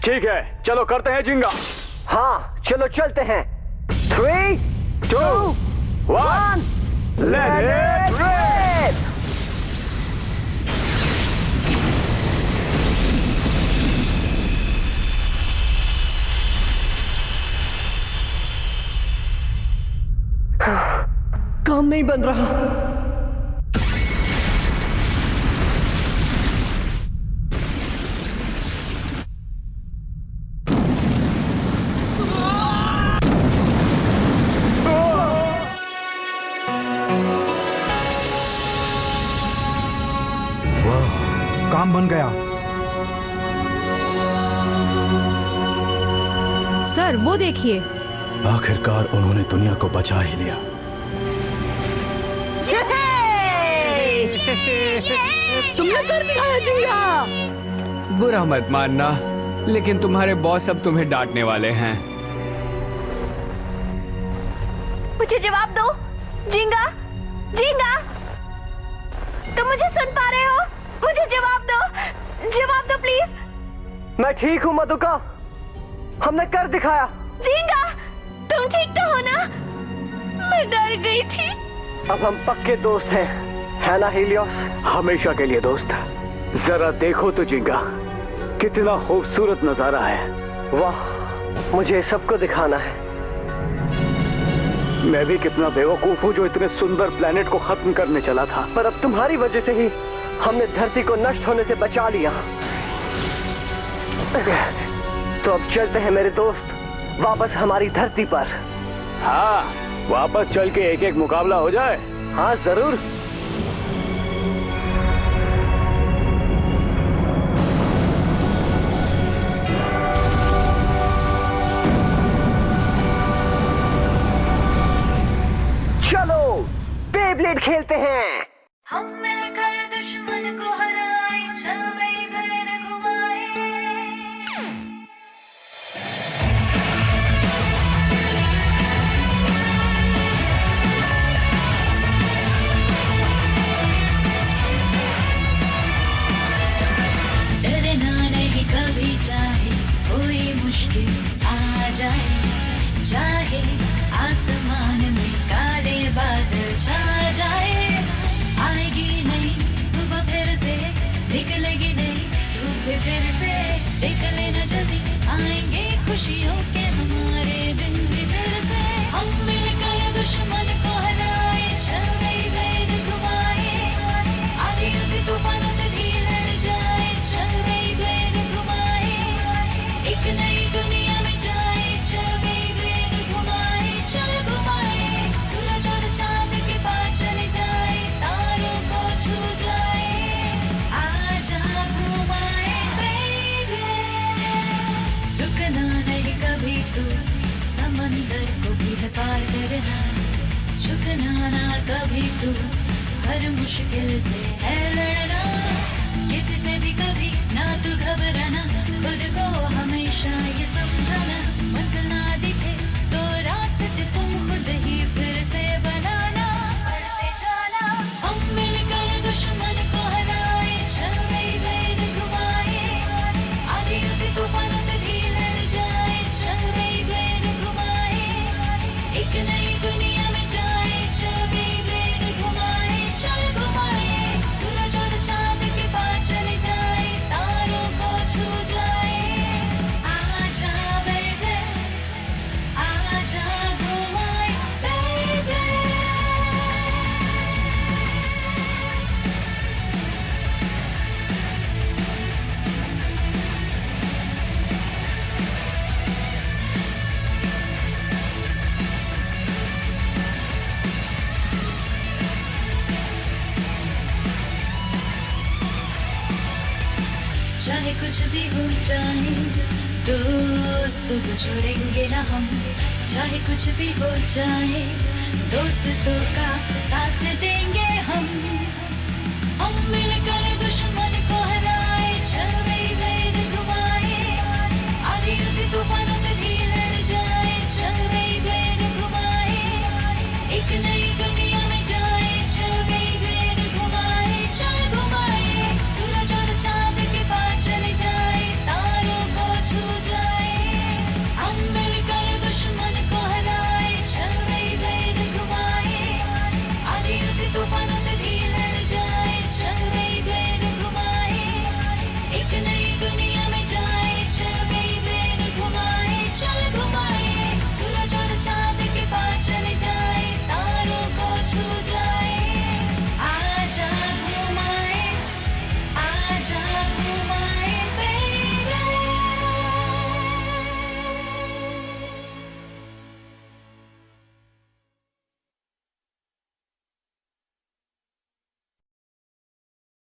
ठीक है, चलो करते हैं जिंगा। हाँ, चलो चलते हैं। 3, 2, 1 Let it rip! काम नहीं बन रहा। काम बन गया। वो देखिए। आखिरकार उन्होंने दुनिया को बचा ही लिया। तुमने कर दिखाया जिंगा। बुरा मत मानना, लेकिन तुम्हारे बॉस अब तुम्हें डांटने वाले हैं। मुझे जवाब दो जिंगा। जिंगा, तुम मुझे सुन पा रहे हो? मुझे जवाब दो प्लीज। मैं ठीक हूँ मधुका, हमने कर दिखाया। जिंगा, तुम ठीक तो हो ना? मैं डर गई थी। अब हम पक्के दोस्त हैं, है ना हीलियोस? हमेशा के लिए दोस्त। जरा देखो तो जिंगा, कितना खूबसूरत नजारा है। वाह, मुझे सबको दिखाना है। मैं भी कितना बेवकूफ हूँ जो इतने सुंदर प्लेनेट को खत्म करने चला था। पर अब तुम्हारी वजह से ही हमने धरती को नष्ट होने से बचा लिया। तो अब चलते हैं मेरे दोस्त, वापस हमारी धरती पर। हाँ, वापस चल के एक एक मुकाबला हो जाए। हाँ जरूर। चलो बेब्लेड खेलते हैं। हम मिलकर दुश्मन को हराए, चले गए घुमाए। डरना नहीं कभी, चाहे कोई मुश्किल आ जाए, चाहे आसमान में काले बादल छा जाए। आएगी नहीं सुबह फिर से, निकलेगी नहीं धूप फिर से, निकले न जल्दी आएंगे खुशियों के हमारे दिन भी फिर से। हम मिलकर दुश्मन को हराए, चले गए घुमाए, आगे उसी तूफानों से भी लड़ जाए, चले गए घुमाए, एक नई दुनिया में जाए, चले गए घुमाए, चल घुमाए, सूरज और चांद के पास चले जाए, तारों को छू जाए, आजा घुमाए बेबी। रुकना नहीं कभी तू, समंदर को भी है पार करना, झुकना ना कभी तू, हर मुश्किल से है लड़ना, किसी से भी कभी ना तू घबराना, खुद को हमेशा ये समझाना, मंजिल ना दिखे तो रास्ते तुम खुद ही फिर से बनाना, बढ़ते जाना। हम मिलकर दुश्मन को हराए, चले गए घुमाए, आगे उसी तूफानों से भी लड़ जाए, चले गए घुमाए, एक नई दुनिया में जाए, चले गए घुमाए, चल घुमाए, सूरज और चांद के पास चले जाए, तारों को छू जाए, आजा बेबी, आजा घुमाए बेबी। चाहे कुछ भी हो जाए, दोस्त को छोड़ेंगे ना हम, चाहे कुछ भी हो जाए, दोस्तों का साथ देंगे हम। हम मिलकर दुश्मन को हराए, चले गए घुमाए, आगे उसी तूफानों से भी लड़ जाए, चले गए घुमाए, एक